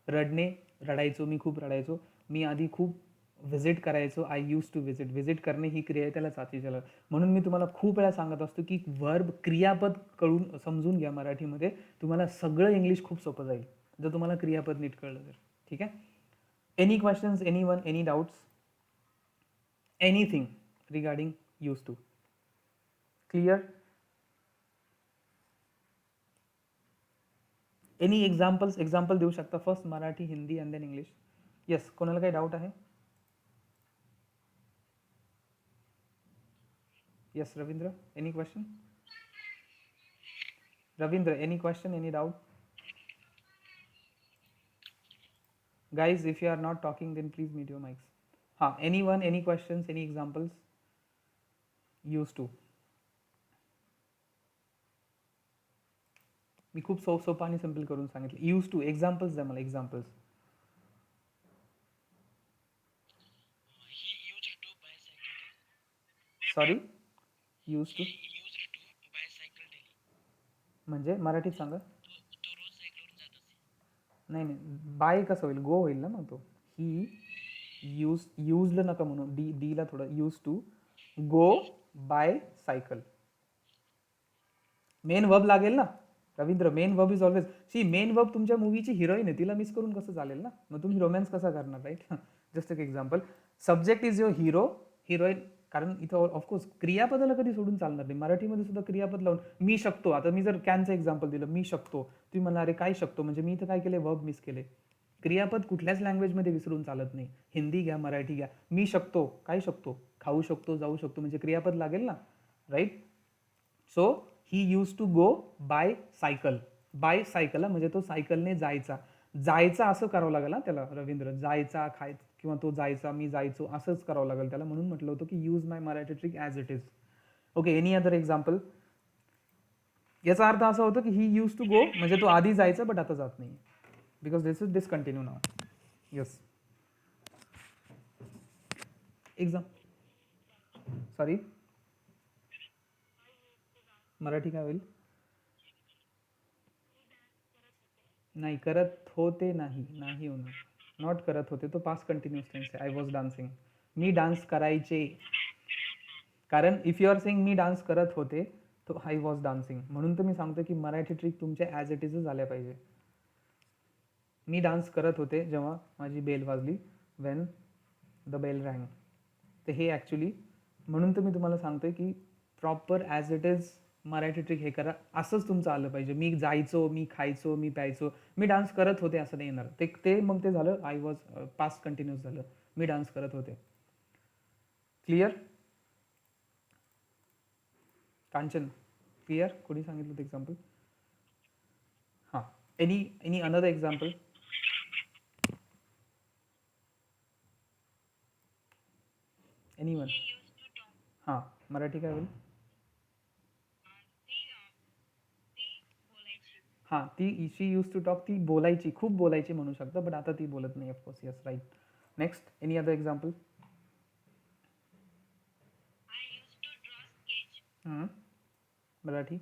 रडणे, रडायचो, मी खूप रडायचो, मी आधी खूप व्हिजिट करायचो, I use to visit. Visit करणे ही क्रिया आहे, त्याला चाचीच्या लावली. म्हणून मी तुम्हाला खूप वेळा सांगत असतो की वर्ब, क्रियापद कळून समजून घ्या मराठीमध्ये, तुम्हाला सगळं इंग्लिश खूप सोपं जाईल जर तुम्हाला क्रियापद नीट कळलं तर. ठीक आहे. Any questions, any one, any doubts, anything regarding use to? Clear? Any example देऊ शकता? First Marathi, Hindi and then English. Yes, कोणाला काही डाऊट आहे? Yes Ravindra, any question? Ravindra, any question, any doubt? Guys, if you are not talking, then please mute your mics. Anyone, any questions, any examples? Used to. मी खूप सोपा आणि सिम्पल करून सांगितलं. यूज टू, एक्झाम्पल्स द्या मला, एक्झाम्पल्स. सॉरी, यूज टू म्हणजे मराठीत सांगा. नाही नाही, बाय कसं होईल? गो होईल ना मग तो. ही यूजलं नका म्हणून, डीला थोडं. Use to go by cycle. Main verb लागेल ना Ravindra, main verb is always. See, main verb तुमच्या मूवीची हिरोईन आहे, तिला मिस करून कसं चालेल ना? मग तुम्ही रोमॅन्स कसा करणार, राईट? जस्ट एक example. Subject is your hero, heroine. कारण इथं ऑफकोर्स क्रियापदाला कधी सोडून चालणार नाही. मराठीमध्ये सुद्धा क्रियापद लावून मी शकतो. आता मी जर कॅनचं एक्झाम्पल दिलं, मी शकतो, तुम्ही म्हणणार अरे काय शकतो, म्हणजे मी इथं काय केले, वर्ब मिस केले. क्रियापद कुठल्याच लँग्वेजमध्ये विसरून चालत नाही. हिंदी घ्या, मराठी घ्या. मी शकतो, काय शकतो? खाऊ शकतो, जाऊ शकतो, म्हणजे क्रियापद लागेल ना, right? So he use to go by cycle. By cycle म्हणजे तो सायकलने जायचा. जायचा असं करावं लागेल ना त्याला रवींद्र, जायचा, खायचा किंवा तो जायचा, मी जायचो, असंच करावं लागेल त्याला. म्हणून म्हटलं होतं की use my Marathi trick as it is. Okay, any other example? याचा अर्थ असा होतो की ही यूज टू गो म्हणजे तो आधी जायचा बट आता जात नाही, because this is discontinue now. Yes, exam. Sorry, Marathi काय होईल? नाही, करत होते नाही, नाही होणार. नॉट करत होते, तो पास्ट कंटिन्यूस टेन्स आहे. आय वॉज डान्सिंग, मी डान्स करायचे. कारण इफ यू आर सेइंग मी डान्स करत होते, तो आय वॉज डान्सिंग. म्हणून तर मी सांगतो की मराठी ट्रिक तुमच्या ॲज इट इजच झाल्या पाहिजे. मी डान्स करत होते जेव्हा माझी बेल वाजली, वेन द बेल रँग. तर हे ॲक्च्युली, म्हणून तर मी तुम्हाला सांगतोय की proper as it is Marathi trick हे करा. असंच तुमचं आलं पाहिजे. मी जायचो, मी खायचो, मी प्यायचो, मी डान्स करत होते असं नाही येणार. ते मग ते झालं आय वॉज, पास्ट कंटिन्यूस झालं. मी डान्स करत होते. क्लिअर? कांचन, क्लिअर? कोणी सांगितलं होतं एक्झाम्पल? हां, any another example? Any one? हां, मराठी काय होईल? हां, ती शी यूज टू टॉक, ती बोलायची, खूप बोलायची म्हणू शकता, बट आता ती बोलत नाही of course. Yes, right. Next, any other example? Marathi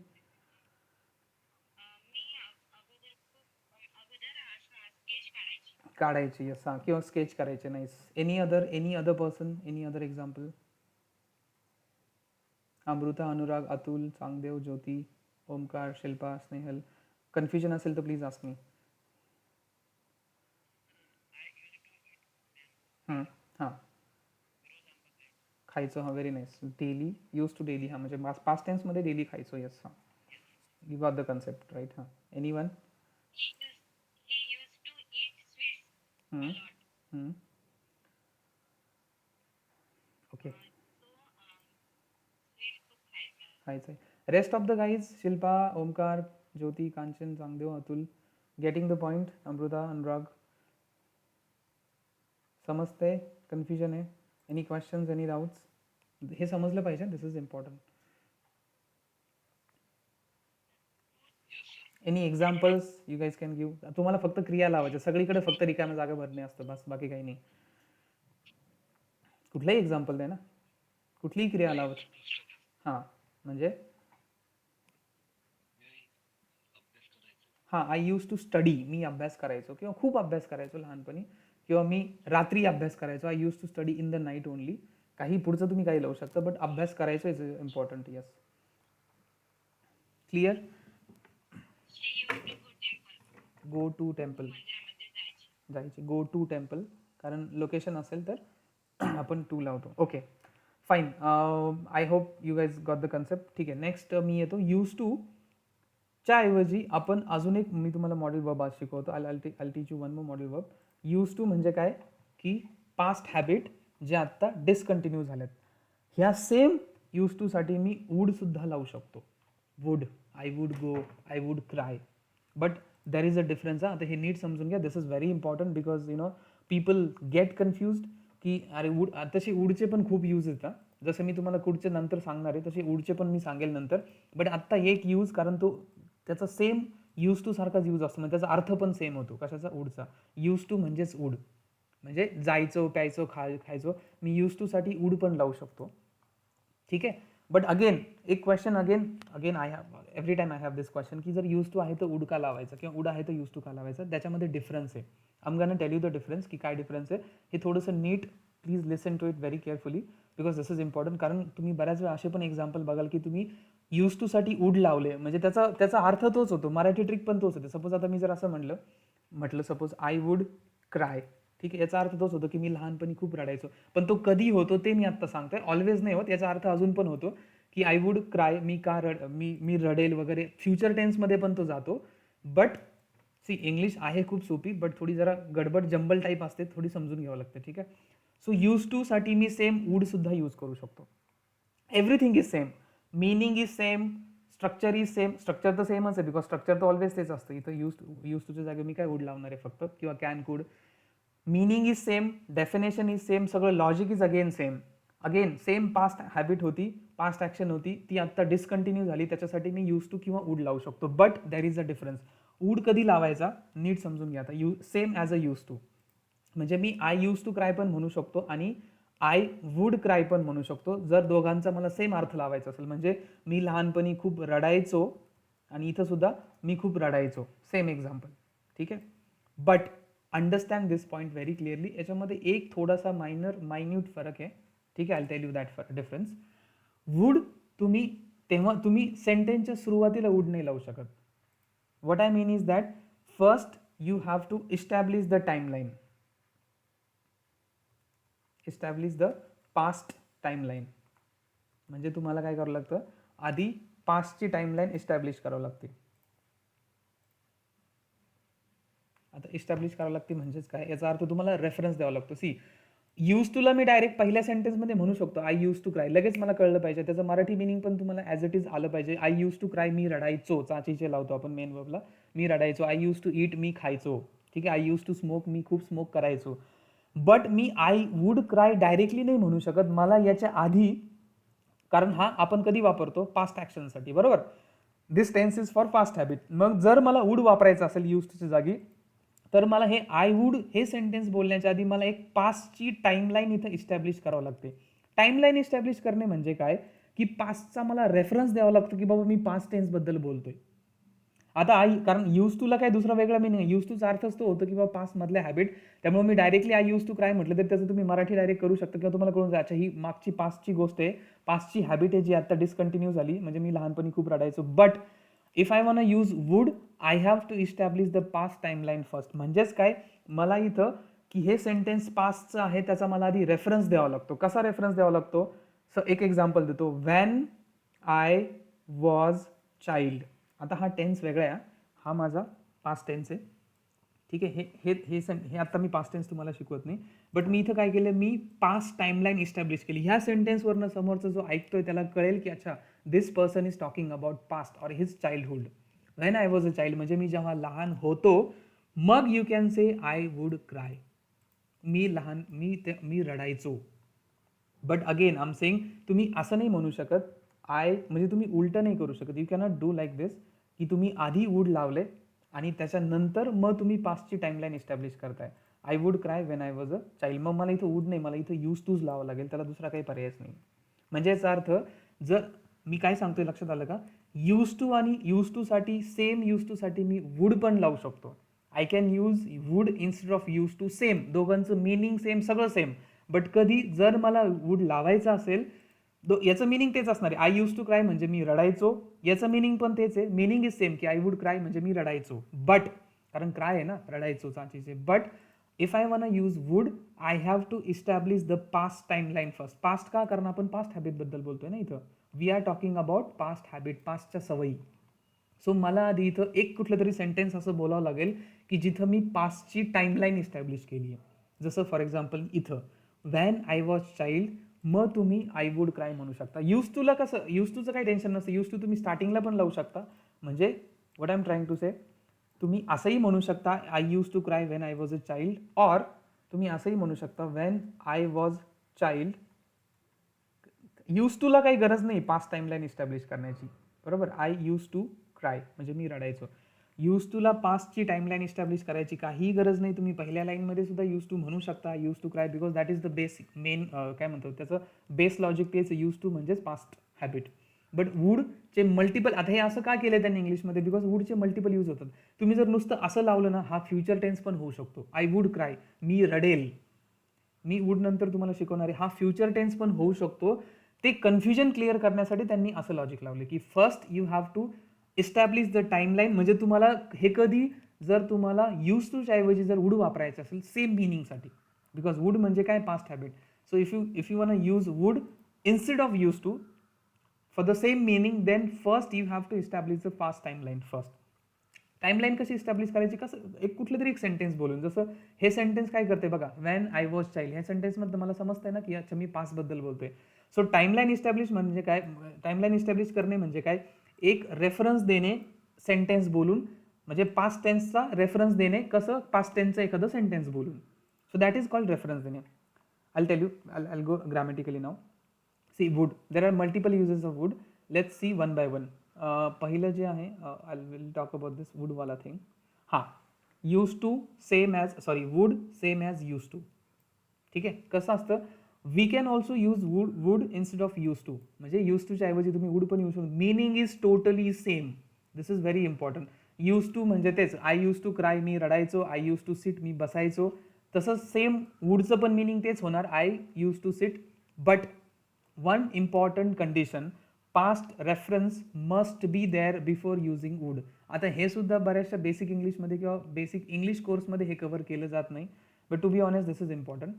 काढायची, येस. हां, किंवा स्केच करायचे. Nice. Any other person, any other example? Amruta, Anurag, Atul, Changdev, Jyoti, Omkar, Shilpa, Snehal. Confusion असेल तर प्लीज आस्क मी. हां, खायचो. हां, very nice. Daily, use to daily. हां, म्हणजे पास्ट टेन्समध्ये डेली खायचो. येस. हां, you got the concept, right. हां, एनी वन? ओके, खायचं आहे. Rest of the guys, Shilpa, Omkar, Jyoti, Kanchan, Changdev, Atul, getting the point. Amruta, Anurag, समजते? कन्फ्युजन आहे? Any questions, any doubts? हे समजलं पाहिजे, this is important. Any examples you guys can give? तुम्हाला फक्त क्रिया लावायच्या, सगळीकडे फक्त रिकाम्या जागा भरणे असतं, बस, बाकी काही नाही. कुठलंही एक्झाम्पल द्या ना, कुठलीही क्रिया लावत. हां, म्हणजे हां, आय यूज टू स्टडी, मी अभ्यास करायचो किंवा खूप अभ्यास करायचो लहानपणी, किंवा मी रात्री अभ्यास करायचो. I use to study in the night only. काही पुढचं तुम्ही काही लावू शकता, बट अभ्यास करायचो is important. Yes, clear. Go to temple, जायचे. गो टू टेम्पल, कारण लोकेशन असेल तर आपण टू लावतो. Okay, fine. I hope you guys got the concept. ठीक आहे, नेक्स्ट मी येतो. यूज टू च्या ऐवजी आपण अजून एक, मी तुम्हाला मॉडेल वर्ब आज शिकवतो. I'll teach you one more modal verb. Use to म्हणजे काय, की पास्ट हॅबिट जे आत्ता डिस्कंटिन्यू झाल्यात, ह्या सेम यूज टूसाठी मी वूड सुद्धा लावू शकतो. Would, I would go, I would cry. But there is a difference. आता हे नीट समजून घ्या. This is very important because people get confused की अरे वूड, तसे वूडचे पण खूप यूज येतात. जसं मी तुम्हाला कुडचे नंतर सांगणार आहे, तसे वूडचे पण मी सांगेल नंतर. बट आत्ता एक यूज, कारण तो त्याचा सेम यूज टू सारखाच यूज असतो, म्हणजे त्याचा अर्थ पण सेम होतो. कशाचा? वूडचा. यूज टू म्हणजेच वूड, म्हणजे जायचो, प्यायचो, खायचो. मी यूज टू साठी वूड पण लावू शकतो. ठीक आहे. बट अगेन एक question, again I have every time I have this question, की जर यूज टू आहे तर वूड का लावायचं, किंवा वूड आहे तर यूज टू का लावायचं? त्याच्यामध्ये डिफरन्स आहे. I am gonna tell you the difference, की काय डिफरन्स आहे. हे थोडंसं नीट please listen to it very carefully, because this is important. कारण तुम्ही बऱ्याच वेळा असे पण एक्झाम्पल बघाल की तुम्ही यूज टू साठी वूड लावले, म्हणजे त्याचा अर्थ तोच होतो. मराठी ट्रिक पण तोच होते. सपोज आता मी जर असं म्हटलं सपोज आय वुड क्राय. ठीक आहे, याचा अर्थ तोच होतो की मी लहानपणी खूप रडायचो. पण तो कधी होतो ते मी आत्ता सांगतोय, ऑलवेज नाही होत. याचा अर्थ अजून पण होतो की आय वुड क्राय, मी रडेल वगैरे. फ्युचर टेन्समध्ये पण तो जातो. बट सी, इंग्लिश आहे खूप सोपी, बट थोडी जरा गडबड जंबल टाईप असते, थोडी समजून घ्यावं लागतं. ठीक आहे. सो यूज टू साठी मी सेम वूड सुद्धा यूज करू शकतो. Everything is same, meaning is same, structure is same. Structure तर सेमच आहे, बिकॉज स्ट्रक्चर तर ऑलवेज तेच असतं. इथं यूज टूच्या जागी मी काय वूड लावणार आहे फक्त, किंवा can, could. Meaning is same, definition is same, सगळं logic is again same. Again same past habit होती, पास्ट ॲक्शन होती, ती आत्ता डिस्कंटिन्यू झाली, त्याच्यासाठी मी यूज टू किंवा वूड लावू शकतो. But there is a difference. Would कधी लावायचा नीट समजून घ्या. आता same as a use to, म्हणजे मी आय यूज टू क्राय पण म्हणू शकतो आणि आय वूड क्राय पण म्हणू शकतो, जर दोघांचा मला सेम अर्थ लावायचा असेल. म्हणजे मी लहानपणी खूप रडायचो, आणि इथं सुद्धा मी खूप रडायचो, सेम एक्झाम्पल. ठीक आहे. But understand this point very clearly. याच्यामध्ये एक थोडासा मायन्यूट फरक आहे. ठीक आहे, I tell you that difference. Would तुम्ही सेंटेन्सच्या सुरुवातीला वूड नाही लावू शकत. What I mean is that first you have to establish the timeline, establish the past timeline. म्हणजे तुम्हाला काय करावं लागतं, आधी पास्टची टाइमलाईन इस्टॅब्लिश करावं लागते. आता इस्टॅब्लिश करावं लागते म्हणजेच काय, याचा अर्थ तुम्हाला रेफरन्स द्यावा लागतो. सी, यूज टूला मी डायरेक्ट पहिल्या सेंटेन्समध्ये म्हणू शकतो आय यूज टू क्राय, लगेच मला कळलं पाहिजे. त्याचं मराठी मिनिंग पण तुम्हाला ॲज इट इज आलं पाहिजे. आय यूज टू क्राय, मी रडायचो, चाचीचे लावतो आपण मेन वर्बला, मी रडायचो. आय यूज टू ईट, मी खायचो. ठीक आहे. आय यूज टू स्मोक, मी खूप स्मोक करायचो. बट मी आय वूड क्राय डायरेक्टली नाही म्हणू शकत. मला याच्या आधी, कारण हा आपण कधी वापरतो, पास्ट ॲक्शनसाठी, बरोबर. This tense is for past habit. मग जर मला वूड वापरायचं असेल यूज टूच्या जागी, तर मला हे आय वूड हे सेंटेन्स बोलण्याच्या आधी मला एक पास्टची टाईमलाईन इथं इस्टॅब्लिश करावं लागते. टाईमलाईन इस्टॅब्लिश करणे म्हणजे काय, की पास्टचा मला रेफरन्स द्यावा लागतो की बाबा मी पास्ट टेन्सबद्दल बोलतोय. आता कारण यूज टूला काय दुसरा वेगळा मिनिंग आहे. यूज टूचा अर्थच तो होतो की बाबा पास्ट मधल्या हॅबिट. त्यामुळे मी directly I use to cry म्हटलं तर त्याचं तुम्ही मराठी डायरेक्ट करू शकता किंवा तुम्हाला कळून जायचं ही मागची पास्टची गोष्ट आहे, पास्टची हॅबिट आहे जी आता डिस्कंटिन्यू झाली. म्हणजे मी लहानपणी खूप रडायचो. But if I want use would I have to establish the past timeline first. म्हणजेच काय, मला इथं की हे सेंटेन्स पास्टचं आहे त्याचा मला आधी रेफरन्स द्यावा लागतो. कसा रेफरन्स द्यावा लागतो? सो एक एक्झाम्पल देतो. Van I was child. आता हा टेन्स वेगळा आहे, हा माझा पास्ट टेन्स आहे. ठीक आहे, हे आता मी पास्ट टेन्स तुम्हाला शिकवत नाही. बट मी इथं काय केलं, मी पास्ट टाईमलाईन इस्टॅब्लिश केली. ह्या सेंटेन्सवरनं समोरचा जो ऐकतोय त्याला कळेल की अच्छा this person is talking about past or his childhood. When I was a child म्हणजे मी जेव्हा लहान होतो. मग you can say I would cry. मी रडायचो. But again I am saying तुम्ही असं नाही म्हणू शकत आय, म्हणजे तुम्ही उलटं नाही करू शकत. यू कॅनॉट डू लाईक दिस की तुम्ही आधी वूड लावले आणि त्याच्यानंतर मग तुम्ही पास्टची टाईमलाईन इस्टॅब्लिश करताय. I would cry Wien I was a child. मग मला इथं वूड नाही, मला इथं यूज टूज लावावं लागेल, त्याला दुसरा काही पर्यायच नाही. म्हणजे याचा अर्थ, जर मी काय सांगतोय लक्षात आलं का, यूज टू आणि यूज टू साठी सेम यूज टू साठी मी वूड पण लावू शकतो. I can use would instead of use to. Same, दोघांचं मिनिंग सेम, सगळं सेम. बट कधी जर मला वूड लावायचं असेल, याचं मिनिंग तेच असणार आहे. आय यूज टू क्राय म्हणजे मी रडायचो, याचं मिनिंग पण तेच आहे. मिनिंग इज सेम की आय वूड क्राय म्हणजे मी रडायचो. बट कारण क्राय आहे ना, रडायचो चाचीचे. But if I want use would I have to establish the past timeline first. Past का? कारण आपण पास्ट हॅबिटबद्दल बोलतोय ना इथं. We are talking about past habit, पास्टच्या सवयी. सो मला आधी इथं एक कुठलं तरी सेंटेन्स असं बोलावं लागेल की जिथं मी पास्टची टाईमलाईन इस्टॅब्लिश केली आहे. जसं फॉर एक्झाम्पल इथं व्हॅन आय वॉज चाइल्ड, मग तुम्ही आय वूड क्राय म्हणू शकता. यूज टूला कसं, यूज टूचं काही टेन्शन नसतं. यूज टू तुम्ही स्टार्टिंगला पण लावू शकता. म्हणजे what I am trying to say, तुम्ही असंही म्हणू शकता I use to cry when I was a child, or तुम्ही असंही म्हणू शकता when I was child. Use टूला काही गरज नाही पास्ट टाईमलाईन इस्टॅब्लिश करण्याची, बरोबर. आय यूज टू क्राय म्हणजे मी रडायचो. यूज टूला पास्टची टाईमलाईन इस्टॅब्लिश करायची काहीही गरज नाही. तुम्ही पहिल्या लाईनमध्ये सुद्धा यूज टू म्हणू शकता, use to cry, because that is the basic main काय म्हणतो त्याचं बेस लॉजिक तेच. यूज टू म्हणजेच पास्ट हॅबिट. बट वूडचे मल्टिपल, आता हे असं का केलं त्यांनी इंग्लिशमध्ये, बिकॉज वूडचे मल्टिपल यूज होतात. तुम्ही जर नुसतं असं लावलं ना, हा फ्युचर टेन्स पण होऊ शकतो. आय वूड क्राय, मी रडेल. मी वूड नंतर तुम्हाला शिकवणार आहे, हा फ्युचर टेन्स पण होऊ शकतो. ते कन्फ्युजन क्लिअर करण्यासाठी त्यांनी असं लॉजिक लावले की first you have to establish the timeline. म्हणजे तुम्हाला हे कधी, जर तुम्हाला यूज टूच्या ऐवजी जर वूड वापरायचं असेल सेम मिनिंगसाठी, बिकॉज वूड म्हणजे काय, past habit. So if you want use would instead of use to for the same meaning, then first you have to establish the past timeline first. Timeline कशी इस्टॅब्लिश करायची, कसं, एक कुठलं तरी एक सेंटेन्स बोलून. जसं हे सेंटेन्स काय करते बघा, व्हॅन आय वॉज चाइल्ड, ह्या सेंटेन्समध्ये मला समजतंय ना की अच्छा मी पास्टबद्दल बोलतोय. सो टाईमलाईन इस्टॅब्लिश म्हणजे काय, टाईमलाईन इस्टॅब्लिश करणे म्हणजे काय, एक रेफरन्स देणे सेंटेन्स बोलून. म्हणजे पास्ट टेन्सचा रेफरन्स देणे, कसं, पास्ट टेन्सचं एखादं सेंटेन्स बोलून. So that is called reference देणे. I tell you, I go grammatically now. See would, there are multiple uses of would. Let's see one by one. पहिलं जे आहे, I will talk about this वूडवाला थिंग. हां, use to same as, sorry, would same as use to. ठीक आहे, कसं असतं, we can also use would instead of use to. म्हणजे यूज टूच्या ऐवजी तुम्ही वूड पण यूज शकतो. Meaning is totally same. This is very important. Use to म्हणजे तेच, आय यूज टू क्राय, मी रडायचो. आय यूज टू सिट, मी बसायचो. तसंच सेम वूडचं पण मिनिंग तेच होणार, I use to sit. But one important condition, past reference must be there before using would. आता हे सुद्धा बऱ्याचशा बेसिक इंग्लिशमध्ये किंवा बेसिक इंग्लिश कोर्समध्ये हे कव्हर केलं जात नाही. But to be honest this is important.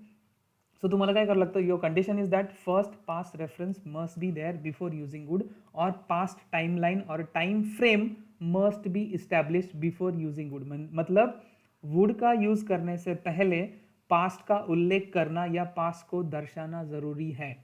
So तुम्हाला काय करावं लागतं, your condition is that first past reference must be there before using would, और पास्ट टाइमलाइन और time frame must be establish before using would. मतलब वुड का यूज करने से पहले पास्ट का उल्लेख करना या पास्ट को दर्शाना जरूरी है.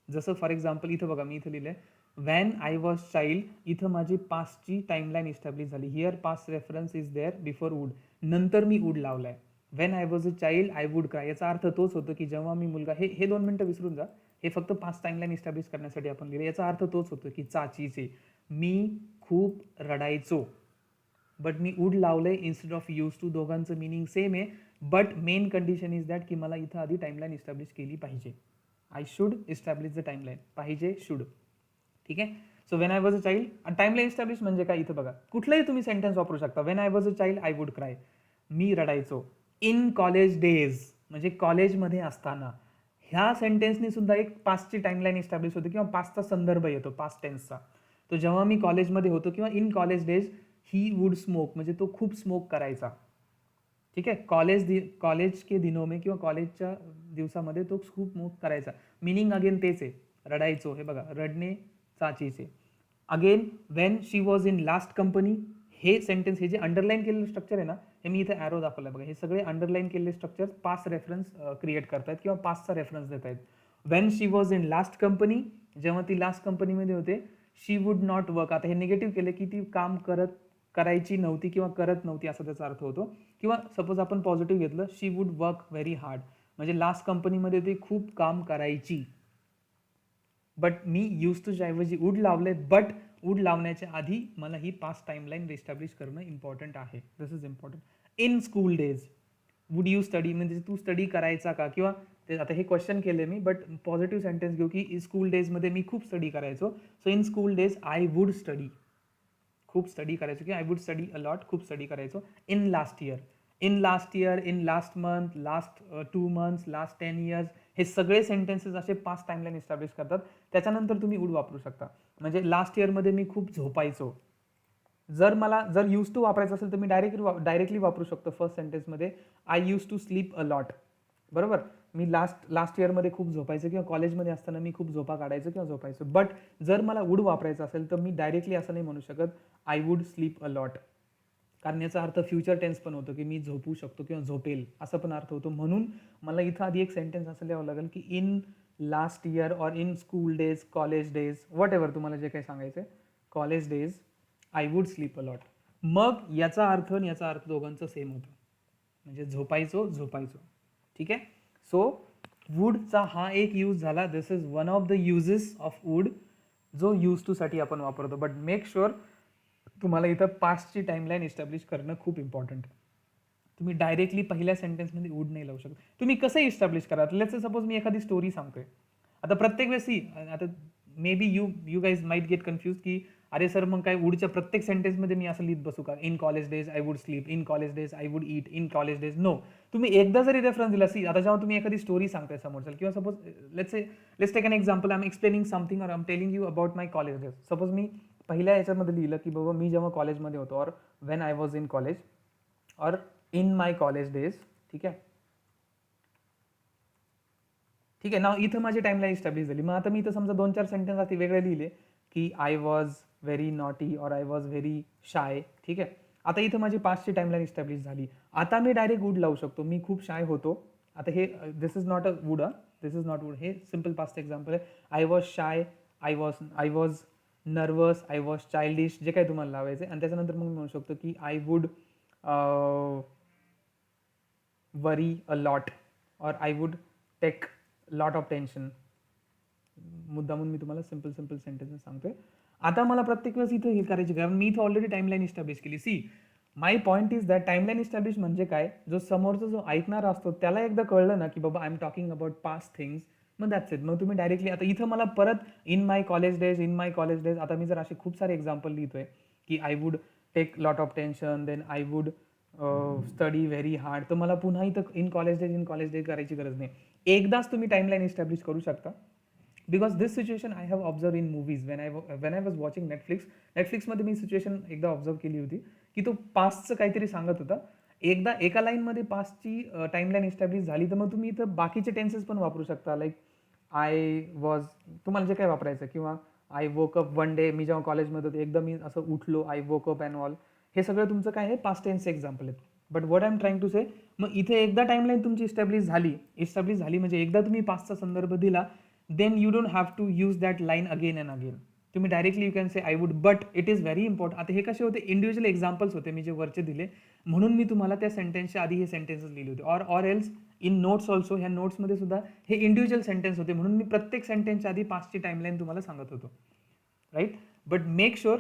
जसं फॉर एक्झाम्पल इथं बघा, मी इथं लिहिलंय व्हॅन आय वॉज चाइल्ड, इथं माझी पास्टची टाईमलाईन इस्टॅब्लिश झाली. Here past reference is there before would, नंतर मी वूड लावलाय. When I was a child I would cry, याचा अर्थ तोच होतो की जेव्हा मी मुलगा, हे 2 मिनटं विसरून जा, हे फक्त पास्ट टाइमलाईन इस्टॅब्लिश करण्यासाठी आपण लिहिलं. याचा अर्थ तोच होतो की चाचीचे, मी खूप रडायचो. बट मी वूड लावलंय इन्स्टेड ऑफ यूज टू. दोघांचं मिनिंग सेम आहे, but main condition is that की मला इथं आधी टाइमलाईन इस्टॅब्लिश केली पाहिजे. I should establish the timeline. पाहिजे, शुड. ठीक आहे. So when I was a child, timeline establish म्हणजे काय, इथं बघा कुठलंही तुम्ही सेंटेन्स वापरू शकता. When I was a child I would cry, मी रडायचो. इन कॉलेज डेज म्हणजे कॉलेजमध्ये असताना. ह्या सेंटेन्सनी सुद्धा एक पास्टची टाइमलाईन इस्टॅब्लिश होते किंवा पास्टचा संदर्भ येतो, पास्ट टेन्सचा. तो जेव्हा मी कॉलेजमध्ये होतो किंवा in college days he would smoke म्हणजे तो खूप स्मोक करायचा. ठीक आहे. कॉलेज के दिनों में किंवा कॉलेजच्या दिवसामध्ये तो खूप स्मोक करायचा. मिनिंग अगेन तेच आहे, रडायचो. हे बघा, रडणे चाचीचे. Again when she was in last company, हे सेंटेन्स, हे जे अंडरलाईन केलेलं स्ट्रक्चर आहे ना, हे मी इथे ॲरो दाखवलं बघा. हे सगळे अंडरलाईन केलेले स्ट्रक्चर पास्ट रेफरन्स क्रिएट करतायत किंवा पास्टचा रेफरन्स देत आहेत. Wien she was in last company, जेव्हा ती लास्ट कंपनीमध्ये होते. शी वुड नॉट वर्क, आता हे निगेटिव्ह केले की ती काम करायची नव्हती किंवा करत नव्हती असा त्याचा अर्थ होतो. किंवा सपोज आपण पॉझिटिव्ह घेतलं, शी वुड वर्क व्हेरी हार्ड म्हणजे लास्ट कंपनीमध्ये ती खूप काम करायची. बट मी यूज टूच्या ऐवजी वूड लावले, बट वूड लावण्याच्या आधी मला ही पास्ट टाइमलाईन रिस्टॅब्लिश करणं इम्पॉर्टंट आहे. This is important. In school days, would you study म्हणजे तू स्टडी करायचा का, किंवा आता हे क्वेश्चन केले मी, बट पॉझिटिव्ह सेंटेन्स घेऊ की स्कूल डेजमध्ये मी खूप स्टडी करायचो. So in school days I would study, खूप स्टडी करायचो किंवा I would study a lot, खूप स्टडी करायचो. In last year, in last year, in last month, last 2 months, last 10 years, हे सगळे सेंटेन्सेस असे पास्ट टाइमलाईन इस्टॅब्लिश करतात. त्याच्यानंतर तुम्ही वूड वापरू शकता. म्हणजे लास्ट इयरमध्ये मी खूप झोपायचो. जर यूज टू वापरायचं असेल तर मी डायरेक्टली वापरू शकतो फर्स्ट सेंटेन्समध्ये, I use to sleep a lot. बरोबर, मी लास्ट इयरमध्ये खूप झोपायचं किंवा कॉलेजमध्ये असताना मी खूप झोपा काढायचो किंवा झोपायचो. बट जर मला वूड वापरायचं असेल तर मी डायरेक्टली असं नाही म्हणू शकत I would sleep a lot, कारण याचा अर्थ फ्युचर टेन्स पण होतो की मी झोपू शकतो किंवा झोपेल असा पण अर्थ होतो. म्हणून मला इथं आधी एक सेंटेन्स असं लिहावं लागेल की in last year or in school days, college days, what ever तुम्हाला जे काही सांगायचं आहे, college days I would sleep a lot. मग याचा अर्थ आणि याचा अर्थ दोघांचं सेम होतं, म्हणजे झोपायचो. ठीक आहे. सो वूडचा हा एक यूज झाला. This is one of the uses of would जो यूज टू साठी आपण वापरतो. बट मेक शुअर तुम्हाला इथं पास्टची टाइमलाईन इस्टॅब्लिश करणं खूप इम्पॉर्टंट आहे. तुम्ही डायरेक्टली पहिल्या सेंटेन्समध्ये वूड नाही लावू शकत. तुम्ही कसं इस्टॅब्लिश करा, लेट्स सपोज मी एखादी स्टोरी सांगतोय. आता प्रत्येक वेळेस आता maybe you guys might get confuse की अरे सर मग काय वूडच्या प्रत्येक सेंटेन्समध्ये मी असं लिहित बसू का, in college days I would sleep, in college days I would eat, in college days. No, तुम्ही एकदा जरी रेफरन्स दिला, आता जेव्हा तुम्ही एखादी स्टोरी सांगताय समोरच्या, किंवा suppose let's take an example, I am explaining something और I am telling you about my college days. Suppose मी पहिल्या याच्यामध्ये लिहिलं की बाबा मी जेव्हा कॉलेजमध्ये होतो, और Wien I was in college, और इन माय कॉलेज डेज. ठीक आहे. ना इथं माझी टाइमलाईन इस्टॅब्लिश झाली. मग आता मी इथं समजा 2-4 सेंटेन्स असे वेगळे लिहिले की आय वॉज व्हेरी नॉटी और आय वॉज व्हेरी शाय. ठीक आहे. आता इथं माझी पास्टची टाइमलाईन इस्टॅब्लिश झाली. आता मी डायरेक्ट वूड लावू शकतो, मी खूप शाय होतो. आता हे this is not a would, this is not would, हे सिम्पल पास्ट एक्झाम्पल आहे. I was shy, I was nervous, I was childish, जे काही तुम्हाला लावायचं. आणि त्याच्यानंतर मग मी म्हणू शकतो की I would worry a lot, और I would take lot of tension. मुद्दामून मी तुम्हाला सिम्पल सेंटेन्सेस सांगतोय. आता मला प्रत्येक वेळेस इथं हे करायची, कारण मी इथं ऑलरेडी टाइमलाईन इस्टॅब्लिश केली. See, my point is that timeline establish म्हणजे काय, जो समोरचा जो ऐकणारा असतो त्याला एकदा कळलं ना की बाबा I am talking about past things, मग दॅट्स इट. मग तुम्ही डायरेक्टली आता इथं मला परत इन माय कॉलेज डेज, आता मी जर असे खूप सारे एक्झाम्पल लिहितोय की I would take lot of tension, then I would study very hard, तर मला पुन्हा इथं इन कॉलेज डेज करायची गरज नाही. एकदाच तुम्ही टाइमलाईन इस्टॅब्लिश करू शकता. Because this situation I have observe in movies. When I was watching नेटफ्लिक्समध्ये मी सिच्युएशन एकदा ऑब्झर्व केली होती की तो पास्टचं काहीतरी सांगत होता. एकदा एका लाईनमध्ये पास्टची टाइमलाईन इस्टॅब्लिश झाली तर मग तुम्ही इथं बाकीचे टेन्सेस पण वापरू शकता. लाईक आय वॉज, तुम्हाला जे काय वापरायचं, किंवा I woke up one day, मी जेव्हा कॉलेजमध्ये होते एकदा मी असं उठलो, I woke up and all, हे सगळं तुमचं काय आहे, पास्ट टेन्सचे एक्झाम्पल आहेत. But what I am trying to say, मग इथे एकदा टाइमलाईन तुमची इस्टॅब्लिश झाली म्हणजे एकदा तुम्ही पास्टचा संदर्भ दिला, then you don't have to use that line again and again. तुम्ही directly you can say I would, but it is very important. आता हे कसे होते, इंडिव्हिज्युअल एक्झाम्पल्स होते मी जे वरचे दिले, म्हणून मी तुम्हाला त्या सेंटेन्सच्या आधी हे सेंटेन्सेस लिहिले होते. Or else in notes also, ह्या नोट्समध्ये सुद्धा हे इंडिव्हिज्युअल सेंटेन्स होते, म्हणून मी प्रत्येक सेंटेन्सच्या आधी पास्टची टाइमलाईन तुम्हाला सांगत होतो, right. But make sure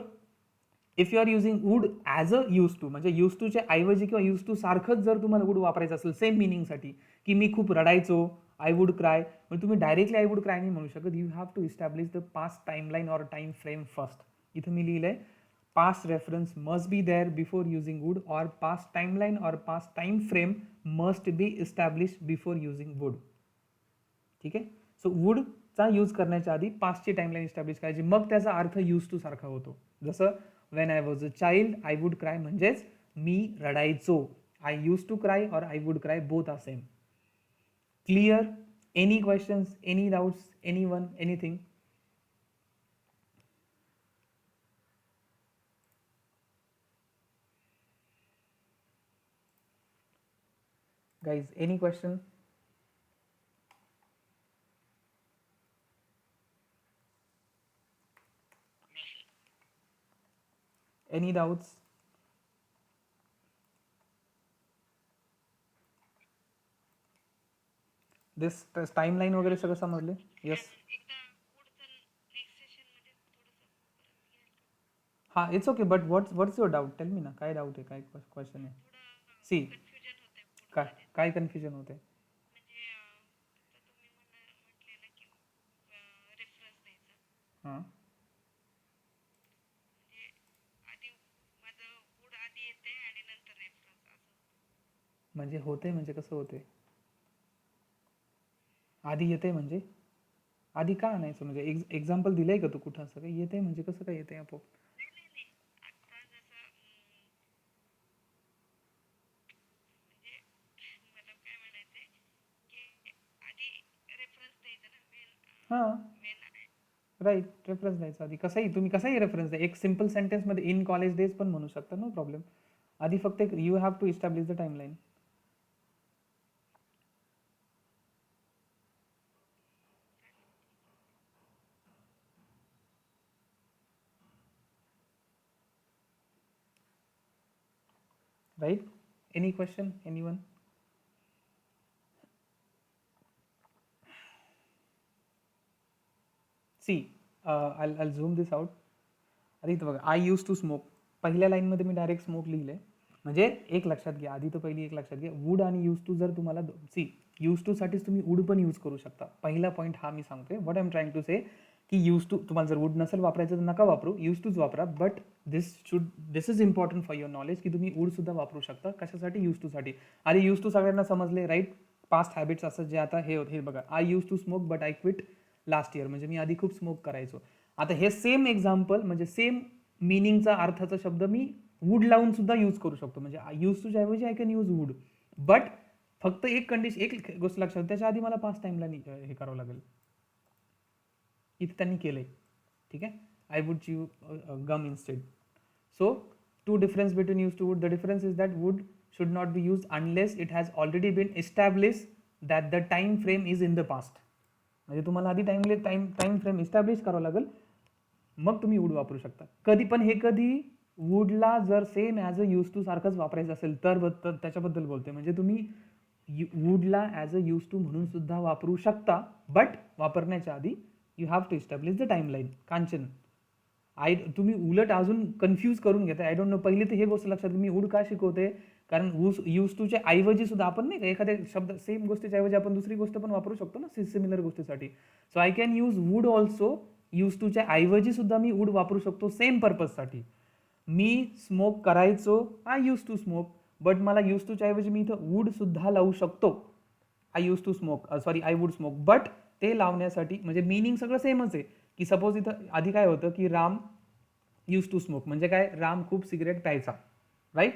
if you are using would as a use to, म्हणजे यूज टूच्या ऐवजी किंवा यूज टू सारखंच जर तुम्हाला वूड वापरायचं असेल सेम मिनिंगसाठी, की मी खूप रडायचो, आय वुड क्राय, पण तुम्ही डायरेक्टली आय वुड क्राय नाही म्हणू शकत. You have to establish the past timeline or time frame first. इथं मी लिहिलंय past reference must be there before using would, or past timeline or past time frame must be establish before using would. ठीक आहे. सो वुडचा यूज करण्याच्या आधी पास्टची टाइमलाईन इस्टॅब्लिश करायची, मग त्याचा अर्थ यूज टू सारखा होतो. जसं when I was a child I would cry म्हणजेच मी रडायचो. आय यूज टू क्राय और I would cry both are same. Clear? Any questions, any doubts, anyone, anything? Guys, any question? Any doubts? This timeline वगैरे सगळं समजले? Yes. हाँ, it's okay, but what's your doubt? Tell me ना, काय डाऊट आहे, काय क्वेश्चन आहे? सी, काय कन्फ्युजन होते? हां, म्हणजे होते म्हणजे कसं होते? आधी येते म्हणजे आधी का आणायचं? म्हणजे एक्झाम्पल दिलंय का तू कुठं? असं काही येते म्हणजे कसं काय येते आपोआप? हां, राईट, रेफरन्स द्यायचा आधी. कसंही तुम्ही कसाही रेफरन्स द्या. एक सिम्पल सेंटेन्समध्ये इन कॉलेज डेज पण म्हणू शकता, नो प्रॉब्लेम. आधी फक्त एक you have to establish the timeline. Right? Any question, anyone? See, I zoom this out. अरे इथं बघा, आय यूज टू स्मोक. पहिल्या लाईनमध्ये मी डायरेक्ट स्मोक लिहिलंय. म्हणजे एक लक्षात घ्या, आधी तर पहिली एक लक्षात घ्या, वूड आणि यूज टू जर तुम्हाला, सी, यूज टू साठीच तुम्ही वूड पण यूज करू शकता. पहिला पॉईंट हा मी सांगतोय. What I am trying to say, की यूज टू तुम्हाला जर वूड नसेल वापरायचं तर नका वापरू, यूज टूच वापरा. But this is important for your knowledge, की तुम्ही वूड सुद्धा वापरू शकता. कशासाठी? यूज टू साठी. आधी यूज टू सगळ्यांना समजले, राईट. पास्ट हॅबिट्स असं जे आता हे बघा, I use to smoke but I quit last year, म्हणजे मी आधी खूप स्मोक करायचो. आता हे सेम एक्झाम्पल म्हणजे सेम मिनिंगचा अर्थाचा शब्द मी वूड लावून सुद्धा यूज करू शकतो. म्हणजे यूज टूच्या ऐवजी I can use would. But फक्त एक कंडिशन, एक गोष्ट लक्षात, त्याच्या आधी मला पास्ट टाइमला हे करावं लागेल. इथे त्यांनी केलंय. ठीक आहे. I would chew gum instead. So to difference between use to would. The difference is that would should not be used unless it has already been established that the time frame is in the past. म्हणजे तुम्हाला आधी टाइम फ्रेम इस्टॅब्लिश करावं लागेल, मग तुम्ही वूड वापरू शकता. कधी पण हे कधी वूडला जर same as a use to सारखंच वापरायचं असेल तर त्याच्याबद्दल बोलते. म्हणजे तुम्ही वूडला ॲज अ यूज टू म्हणून सुद्धा वापरू शकता, बट वापरण्याच्या आधी you have to establish the timeline. Kanchan, तुम्ही उलट अजून कन्फ्यूज करून घेताय. I don't know. पहिली तर हे गोष्ट लक्षात, मी वूड का शिकवते, कारण यूज टूच्या ऐवजी सुद्धा आपण नाही का एखाद्या शब्द सेम गोष्टीच्या ऐवजी आपण दुसरी गोष्ट पण वापरू शकतो ना सिमिलर गोष्टीसाठी. So I can use would also. Use टूच्या ऐवजी सुद्धा मी वूड वापरू शकतो सेम पर्पजसाठी. मी स्मोक करायचो, I use to smoke, but मला यूज टूच्या ऐवजी मी इथं वूड सुद्धा लावू शकतो. I use to smoke, sorry I would smoke. But ते लावण्यासाठी म्हणजे मिनिंग सगळं सेमच आहे. की सपोज इथं आधी काय होतं, की राम यूज टू स्मोक म्हणजे काय, राम खूप सिगरेट प्यायचा, राईट.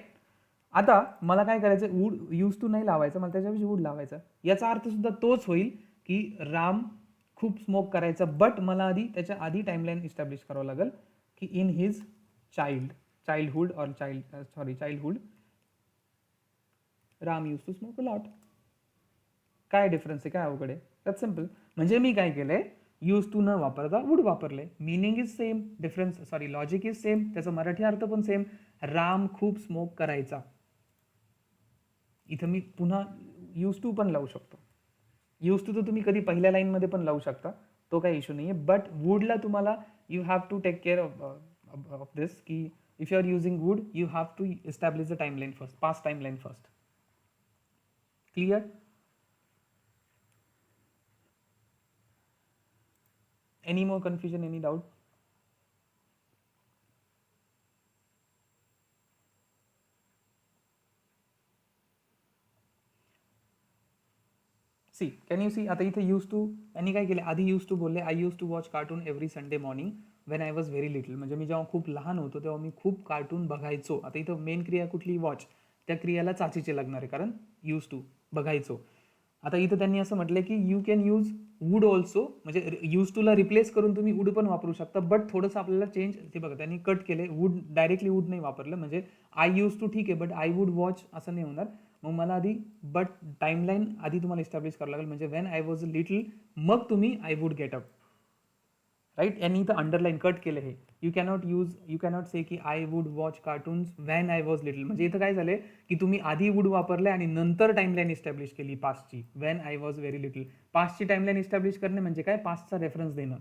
आता मला काय करायचं, वूड यूज टू नाही लावायचं, मला त्याच्याऐवजी वूड लावायचं. याचा अर्थ सुद्धा तोच होईल की राम खूप स्मोक करायचा, बट मला आधी त्याच्या आधी टाइमलाईन इस्टॅब्लिश करावं लागेल की इन हिज चाइल्डहुड और childhood Ram use to smoke a lot. काय डिफरन्स आहे, काय अवघड आहे? That simple. म्हणजे मी काय केलंय, यूज टू न वापरता वुड वापरले. Meaning is same, logic is same, त्याचा मराठी अर्थ पण सेम. राम खूप स्मोक करायचा. इथं मी पुन्हा यूज टू पण लावू शकतो. यूज टू तर तुम्ही कधी पहिल्या लाईनमध्ये पण लावू शकता, तो काही इश्यू नाही आहे. बट वुडला तुम्हाला you have to take care of this की if you are using would you have to establish the timeline first, past timeline first. Clear? Any more confusion, any doubt? See can you see, आता इथे यूज टू यांनी काय केले, आधी यूज टू बोलले I use to watch cartoon every Sunday morning when I was very little. म्हणजे मी जेव्हा खूप लहान होतो तेव्हा मी खूप कार्टून बघायचो. आता इथं मेन क्रिया कुठली, वॉच, त्या क्रियाला चाचीचे लागणार आहे कारण यूज टू बघायचो. आता इथं त्यांनी असं म्हटलं की you can use would also, म्हणजे यूज टूला रिप्लेस करून तुम्ही वूड पण वापरू शकता. बट थोडंसं आपल्याला चेंज, ते बघा त्यांनी कट केले, वूड डायरेक्टली वूड नाही वापरलं. म्हणजे आय यूज टू ठीक आहे, बट आय वूड वॉच असं नाही होणार. मग मला आधी बट टाईमलाईन आधी तुम्हाला इस्टॅब्लिश करावं लागेल. म्हणजे वेन आय वॉज लिटल, मग तुम्ही I would get up, right. यांनी इथं अंडरलाईन कट केलं हे. यू कॅनॉट से की I wood watch cartoons van I was little. म्हणजे इथं काय झालं की तुम्ही आधी वूड वापरले आणि नंतर टाईमलाईन इस्टॅब्लिश केली पास्टची, when I was very little. पास्टची टाईमलाईन इस्टॅब्लिश करणे म्हणजे काय, पास्टचा रेफरन्स देणं.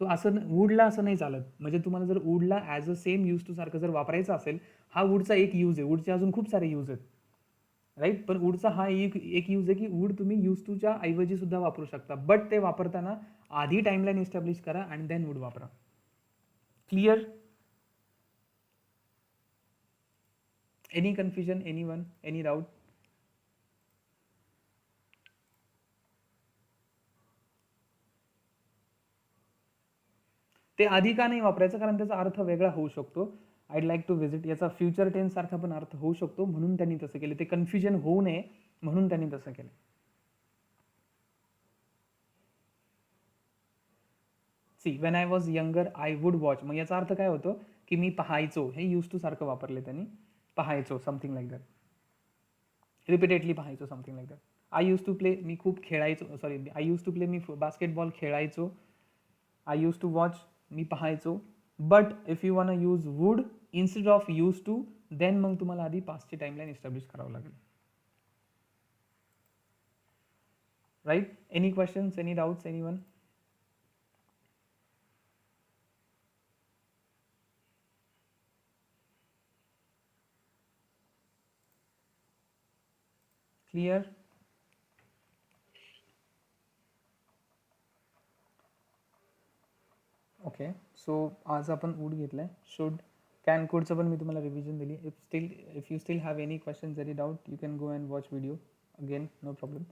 सो असं वूडला असं नाही चालत. म्हणजे तुम्हाला जर वूडला as a same use to सारखं जर वापरायचं असेल, हा वूडचा एक यूज आहे, वूडचे अजून खूप सारे यूज आहेत, राईट. पण वूडचा हा एक यूज आहे की वूड तुम्ही यूज टूच्या ऐवजी सुद्धा वापरू शकता. बट ते वापरताना आधी टाईमलाईन इस्टॅब्लिश करा आणि देन वूड वापरा. Clear? Any confusion, any one, any doubt? ते आधी का नाही वापरायचं, कारण त्याचा अर्थ वेगळा होऊ शकतो. आयड लाईक टू व्हिजिट याचा फ्युचर टेन्स सारखा पण अर्थ होऊ शकतो, म्हणून त्यांनी तसं केलं. ते कन्फ्युजन होऊ नये म्हणून त्यांनी तसं केलं. See when I was younger I would watch, मग याचा अर्थ काय होतो की मी पाहायचो. हे यूज टू सारखं वापरले त्यांनी, पाहायचो, समथिंग लाईक दॅट. रिपीटेडली पाहायचो, something like that. I use to play, मी खूप खेळायचो, आय यूज टू प्ले, मी बास्केटबॉल खेळायचो. आय यूज टू वॉच, मी पाहायचो. But if you want use would instead of use to, then मग तुम्हाला आधी पास्टची टाईमलाईन इस्टॅब्लिश करावं लागेल. Right? Any questions, any doubts, any one? Clear? Okay. So आज आपण वूड घेतलाय. शुड, कॅन, कुडचं पण मी तुम्हाला रिव्हिजन दिली. If you still have any questions, any doubt, you can go and watch video again, no problem.